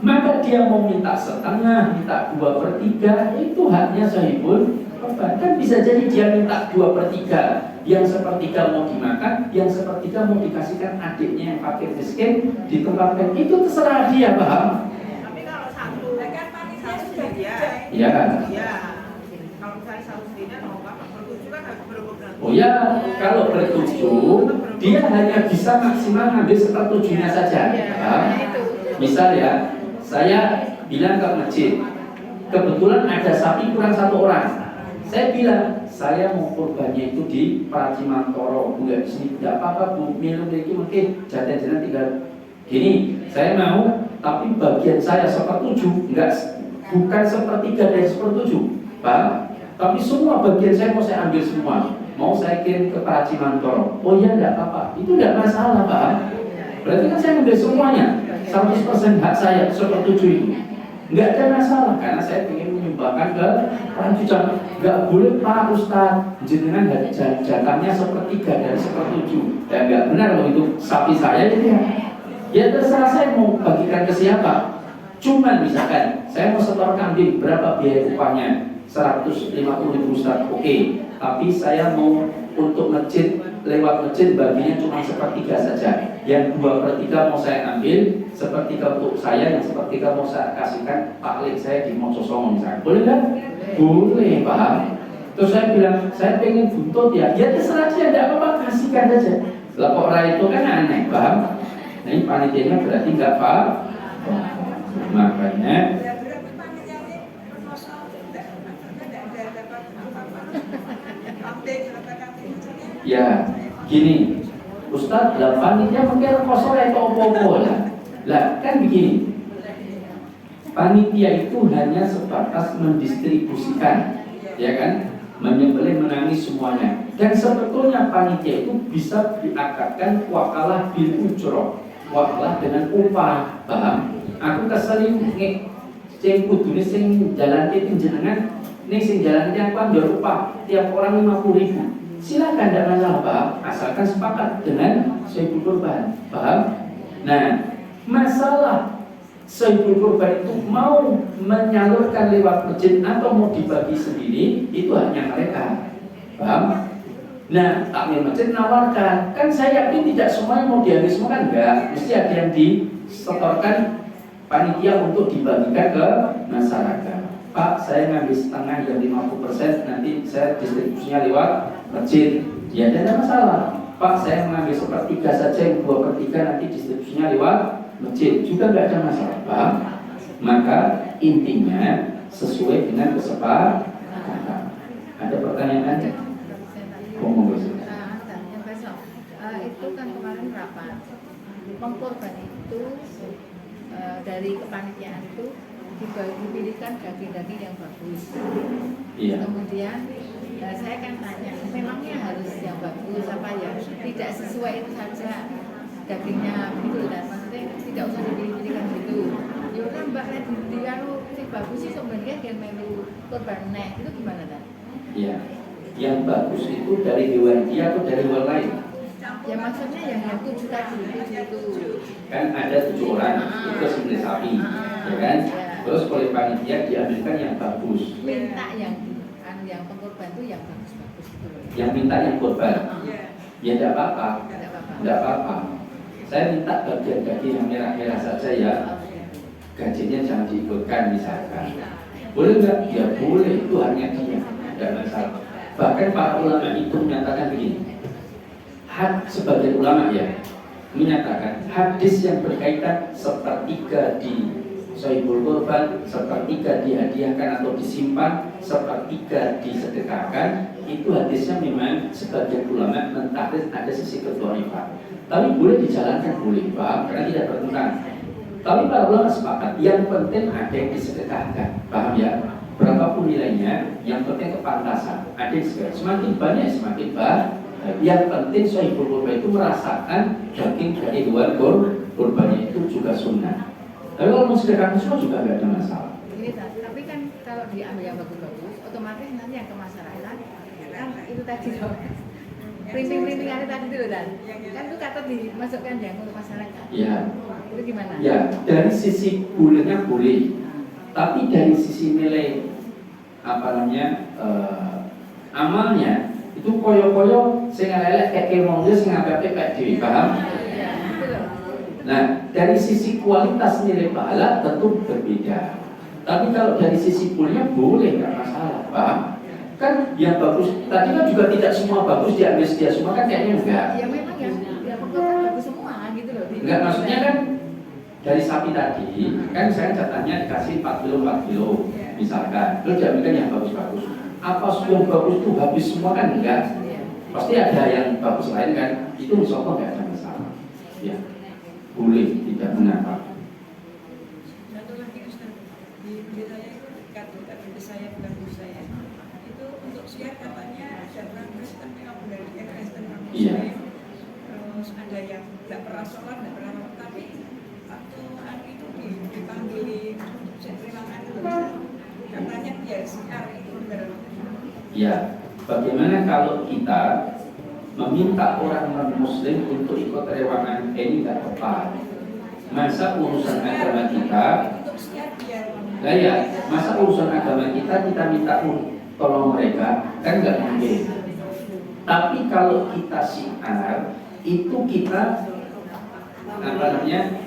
maka dia mau minta setengah, minta 2/3, itu haknya sahibul korban. Kan bisa jadi dia minta 2/3, yang sepertiga mau dimakan, yang sepertiga mau dikasihkan adiknya yang fakir miskin, ditempatkan, itu terserah dia, paham?
Tapi kalau satu sendirian,
Ya.
ya. Kalau misalnya satu sendirian mau apa? Bertujuh kan harus berhubungan.
Oh ya, kalau bertujuh, dia hanya bisa maksimal ngambil 1/7-nya saja. Paham? Misal ya, saya bilang ke masjid, kebetulan ada sapi kurang 1 orang. Saya bilang, saya mau kurbannya itu di Pracimantoro, enggak di sini, enggak apa-apa bu, minum lagi mungkin jajan-jajan tinggal gini. Saya mau, tapi bagian saya 1/7, enggak, bukan 1/3 dari 1/7, paham? Tapi semua bagian saya mau saya ambil semua, mau saya kirim ke Pracimantoro. Oh iya, enggak apa-apa, itu enggak masalah, paham? Berarti kan saya ambil semuanya, 100% hak saya, 1/7 itu. Enggak ada masalah, karena saya ingin menyumbangkan ke Rancucan. Enggak boleh Pak Ustadz, jenengan jatahnya 1/3 dari 1/7. Ya enggak benar kalau itu sapi saya itu ya. Ya terserah saya mau bagikan ke siapa. Cuman misalkan, saya mau setor kambing, berapa biaya upahnya? 150.000 Ustadz, oke. Tapi saya mau untuk masjid, lewat masjid baginya cuma 1/3 saja. Yang 2/3 mau saya ambil, 1/3 untuk saya, yang 1/3 mau saya kasihkan Pak Lek saya di Mojosongo misalnya. Boleh kan? Boleh, paham? Terus saya bilang, saya pengen buntut ya. Ya terserah dia, tidak apa-apa, kasihkan saja. Lah kok rai itu kan aneh, paham? Nah ini panitianya berarti nggak paham. Makanya ya gini, Ustadz, lah panitia mungkin kosong atau opo-opo lah. Lah kan begini, panitia itu hanya sebatas mendistribusikan, ya kan, menyembelih, menangis semuanya. Dan sebetulnya panitia itu bisa diakatkan wakalah bil ujroh, wakalah dengan upah, paham? Aku keselin sing kudune sing jalan itu jenengan, nih sing jalan itu aku ambil upah tiap orang 50.000. Silakan, tidak masalah, paham? Asalkan sepakat dengan sahibul kurban, paham? Nah, masalah sahibul kurban itu mau menyalurkan lewat masjid atau mau dibagi sendiri, itu hanya mereka, paham? Nah, takmir masjid nawarkan, kan saya yakin tidak semuanya mau diambil semua, kan enggak, mesti ada yang disetorkan panitia untuk dibagikan ke masyarakat. Pak, saya ngambil setengah yang 50%, nanti saya distribusinya lewat masjid. Ya tidak ada masalah. Pak, saya mengambil 1/3 saja, yang 2/3 nanti distribusinya lewat masjid. Juga tidak ada masalah, Pak. Maka intinya sesuai dengan kesepakatan. Ada pertanyaan? Ngomong besok.
Itu kan kemarin rapat. Pengkorban itu dari kepanitiaan itu dipilihkan daging-daging yang bagus.
Iya.
Kemudian saya kan tanya, memangnya harus yang bagus apa ya? Tidak sesuai itu saja dagingnya gitu, dan maksudnya tidak usah dipilih-pilihkan gitu. Ya kan Mbak Red di kalau si bagus sih sebenarnya yang melu korban nek itu gimana kan?
Iya. Yang bagus itu dari hewan dia atau dari hewan lain?
Ya maksudnya yang 7 tadi itu.
Kan ada 7 orang itu sembelih sapi, ya kan? Terus oleh panitia diambilkan yang bagus.
Minta yang pengkorban itu yang bagus-bagus itu.
Yang minta yang korban. Ya tidak apa-apa. Tidak apa-apa. Saya minta bagian daging yang merah-merah saja ya. Gajinya jangan diikutkan misalkan. Boleh nggak? Ya boleh, itu hanya dia. Tidak masalah. Bahkan para ulama itu menyatakan begini. Sebagai ulama ya menyatakan hadis yang berkaitan 1/3 di sahibul kurban, 1/3 dihadiahkan atau disimpan, 1/3 disedekahkan, itu hadisnya memang sebagian ulama mentahrir ada sisi kedhaifan. Tapi boleh dijalankan, boleh, paham? Karena tidak bertentangan. Tapi para ulama sepakat, yang penting ada yang disedekahkan, paham ya? Berapapun nilainya, yang penting kepantasan. Ada yang sedekah, semakin banyak semakin baik. Yang penting sahibul kurban itu merasakan daging dari hewan kurbannya itu juga sunnah. Tapi kalau mau sedekahkan semua juga nggak ada masalah.
Ini, tapi kan kalau diambil yang bagus-bagus, otomatis nanti yang ke masyarakat kan itu tadi loh. Printing-printingannya tadi itu loh, Dan. Kan itu kata dimasukkan yang untuk masyarakat.
Iya.
Itu gimana?
Ya, dari sisi bolehnya boleh, tapi dari sisi nilai amalnya itu koyo-koyo sing lelek kayak kemongnya sing ngapain kayak dewi, paham? Nah, dari sisi kualitas nilai pahala tentu berbeda. Tapi kalau dari sisi bolehnya boleh, nggak masalah, paham? Kan yang bagus, tadi kan juga tidak semua bagus diambil sedia semua kan kayaknya enggak.
Ya memang ya kan bagus semua gitu loh.
Enggak, maksudnya kan dari sapi tadi, kan saya jatahnya dikasih 4 kilo, 4 kilo misalkan, terus diambilkan yang bagus-bagus. Apa yang bagus itu habis semua kan enggak? Pasti ada yang bagus lain kan, itu insya Allah nggak ada masalah. Ya, boleh, tidak mengapa.
Satu lagi Ustaz, di saya itu dekat saya bukan guru saya. Itu untuk siar katanya ada orang Kristen yang dari Kristen orang Muslim. Terus ada yang nggak pernah sholat, nggak pernah apa, tapi waktu hari itu dipanggil ruangan itu katanya biar siar itu
Ya, bagaimana kalau kita meminta orang non-muslim untuk ikut rewangan ini tidak tepat? Masa urusan agama kita, nah ya, masa urusan agama kita minta tolong mereka, kan nggak mungkin. Tapi kalau kita syiar, itu kita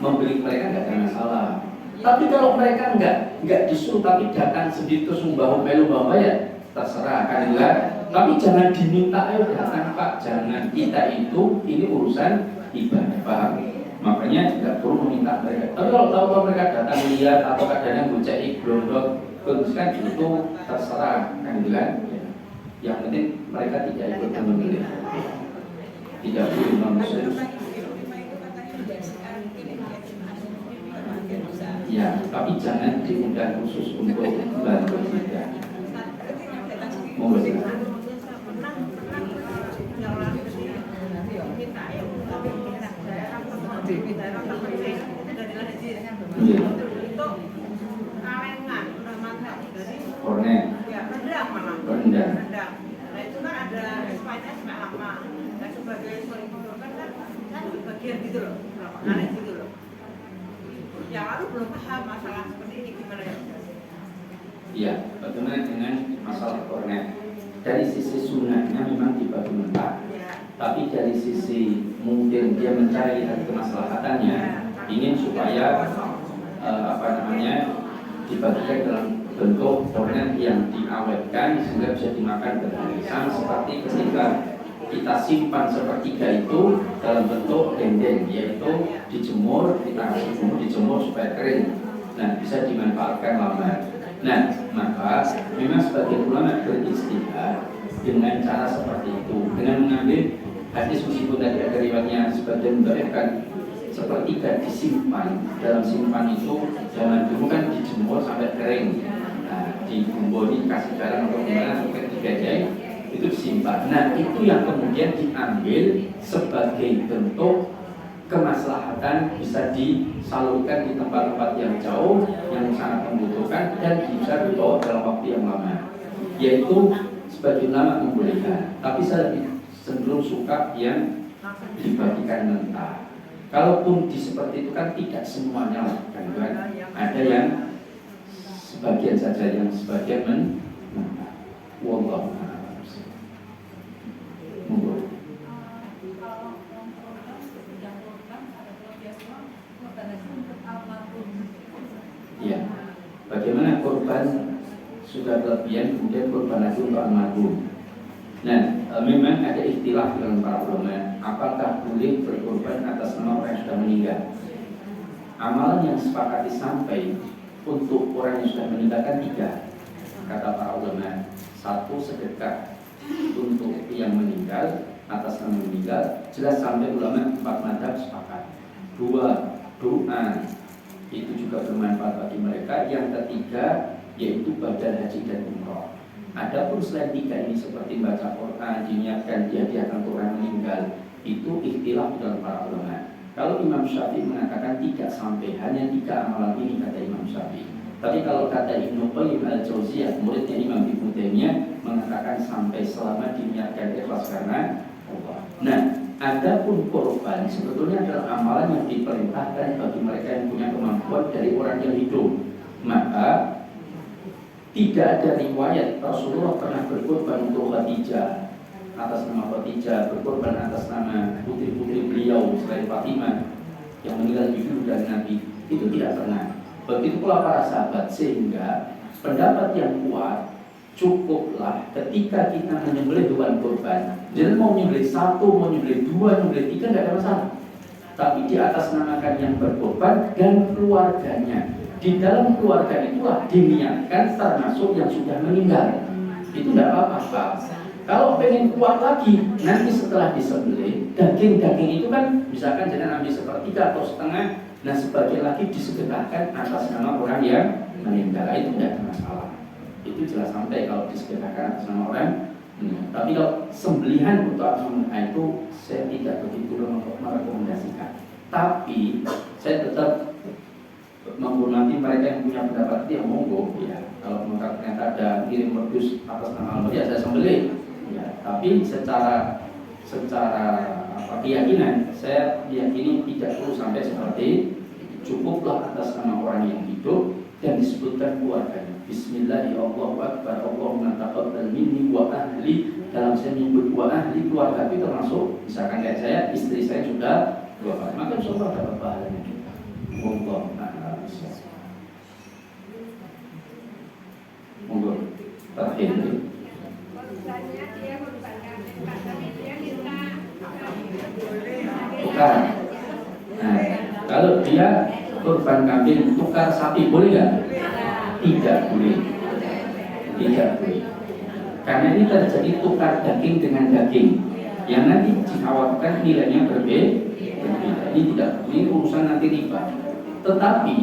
memberi mereka nggak ada masalah. Tapi kalau mereka nggak disuruh tapi datang sendiri terus membawa melu ya terserah kan ya. Tapi jangan diminta ayo datang Pak, jangan. Kita itu ini urusan ibadah, paham? Makanya tidak perlu meminta mereka. Tapi kalau tahu mereka datang lihat atau kadang bucai blondok, terus kan itu terserah kan ya. Yang penting mereka tidak ikut memilih. Tidak perlu non-muslim. Ya, tapi jangan diundang khusus untuk bantu kita. Monggo. Kornet.
Ya, rendang malah.
Rendang.
Nah itu kan ada spine-nya sampai lama. Dan sebagai solidor kan bagian gitu loh, aneh gitu loh. Yang lalu belum paham masalah seperti ini gimana ya?
Iya, bagaimana dengan masalah kornet? Dari sisi sunnahnya memang dibagi mentah, tapi dari sisi mungkin dia mencari kemaslahatannya, ingin supaya dibagikan dalam bentuk kornet yang diawetkan sehingga bisa dimakan berhari. Sama seperti ketika kita simpan sepertiga itu dalam bentuk dendeng, yaitu dijemur, kita kasih bumbu dijemur supaya kering. Nah, bisa dimanfaatkan lama. Nah, maka memang sebagian ulama beristihad dengan cara seperti itu, dengan mengambil hadis meskipun tadi ada riwayatnya sebagian mendorongkan sepertiga disimpan dalam simpan itu zaman dulu kan dijemur sampai kering. Nah, dibumboni kasih garam atau gimana sampai 3 jam itu disimpan. Nah, itu yang kemudian diambil sebagai bentuk kemaslahatan bisa disalurkan di tempat-tempat yang jauh yang sangat membutuhkan dan bisa dibawa dalam waktu yang lama, yaitu sebagai ulama membolehkan. Tapi saya lebih cenderung suka yang dibagikan mentah. Kalaupun di seperti itu kan tidak semuanya kan, ada yang sebagian saja, yang sebagian mentah. Wallahu a'lam. Monggo. Ya, bagaimana korban sudah kelebihan kemudian korban lagi untuk almarhum. Nah, memang ada istilah dalam para ulama, apakah boleh berkorban atas nama orang yang sudah meninggal. Amalan yang sepakati sampai untuk orang yang sudah meninggal kan 3, kata para ulama. 1, sedekah untuk yang meninggal atas nama meninggal, jelas sampai ulama 4 mazhab sepakat. 2, doa itu juga bermanfaat bagi mereka. Yang 3 yaitu badal haji dan umroh. Adapun selain 3 ini seperti baca Quran, diniatkan dihadiahkan ke orang meninggal, itu ikhtilaf dalam para ulama. Kalau Imam Syafi'i mengatakan tidak sampai, hanya 3 amalan ini kata Imam Syafi'i. Tapi kalau kata Ibnu Qayyim al-Jauziyah, muridnya Imam Ibnu Taimiyah, mengatakan sampai selama diniatkan ikhlas karena Allah. Nah, adapun korban sebetulnya adalah amalan yang diperintahkan bagi mereka yang punya kemampuan dari orang yang hidup. Maka tidak ada riwayat Rasulullah pernah berkorban untuk Khadijah atas nama Khadijah, berkorban atas nama putri-putri beliau selain Fatimah yang meninggal dulu dari Nabi. Itu tidak pernah. Begitu pula para sahabat, sehingga pendapat yang kuat cukuplah ketika kita menyembelih hewan kurban. Jadi mau menyembelih satu, mau menyembelih dua, menyembelih tiga, tidak ada masalah. Tapi di atas namakan yang berkorban dan keluarganya. Di dalam keluarga itulah diniatkan termasuk yang sudah meninggal. Itu tidak apa-apa. Kalau pengen kuat lagi, nanti setelah disembelih, daging-daging itu kan misalkan jangan ambil sepertiga atau setengah, nah sebagian lagi disedekahkan atas nama orang yang meninggal. Itu tidak ada masalah. Itu jelas sampai kalau disedekahkan atas nama orang. Tapi kalau sembelihan untuk anak itu saya tidak begitu merekomendasikan. Tapi saya tetap menghormati mereka yang punya pendapat itu, yang monggo ya. Kalau ternyata ada kirim modus atas nama Allah, ya saya sembelih. Ya, tapi secara keyakinan saya meyakini tidak perlu sampai seperti cukuplah atas nama orang yang hidup dan disebutkan keluarganya. Bismillahirrahmanirrahim. Allahumma taqabbal minni wa ahli. Dalam saya menyebut wa ahli, keluarga itu termasuk misalkan kayak saya, istri saya sudah 2 kali, maka insyaallah dapat pahalanya kita. Wallahu a'lam. Monggo terakhir. Tukar. Nah, kalau dia kurban kambing tukar sapi boleh nggak? Tidak boleh. Tidak boleh. Karena ini terjadi tukar daging dengan daging yang nanti dikhawatirkan nilainya berbeda. Ini tidak, ini urusan nanti riba. Tetapi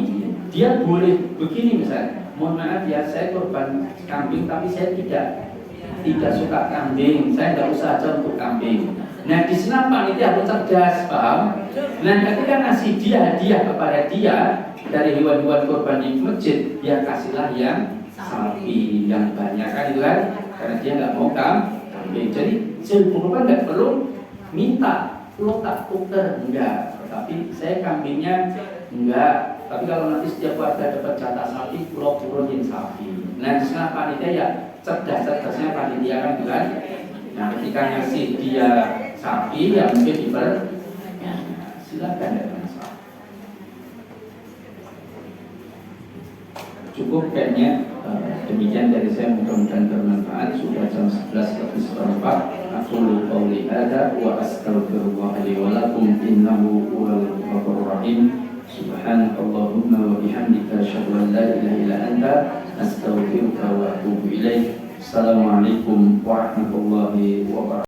dia boleh begini misalnya, mohon maaf ya saya kurban kambing tapi saya tidak suka kambing, saya tidak usah aja untuk kambing. Nah di sini panitia harus cerdas, paham? Nah ketika ngasih dia hadiah kepada dia dari hewan-hewan kurban di masjid, ya kasihlah yang sapi yang banyak kan itu kan, karena dia nggak mau kambing. Jadi kurban nggak perlu minta, lo tak tuker enggak, tapi saya kambingnya enggak. Tapi kalau nanti setiap warga dapat jatah sapi, pulau turunin sapi. Nah di sana panitia ya cerdas-cerdasnya panitia kan gitu kan. Nah ketika ngasih dia sapi ya mungkin ya, silakan ya masalah. Cukup kayaknya demikian dari saya, mudah-mudahan bermanfaat. Sudah jam 11:04. Aqulu qouli hadza wa astaghfirullah li wa lakum innahu huwal ghafurur rahim. Subhanakallahumma wa bihamdika asyhadu an la ilaha illa anta astaghfiruka wa atubu ilaik. Assalamualaikum warahmatullahi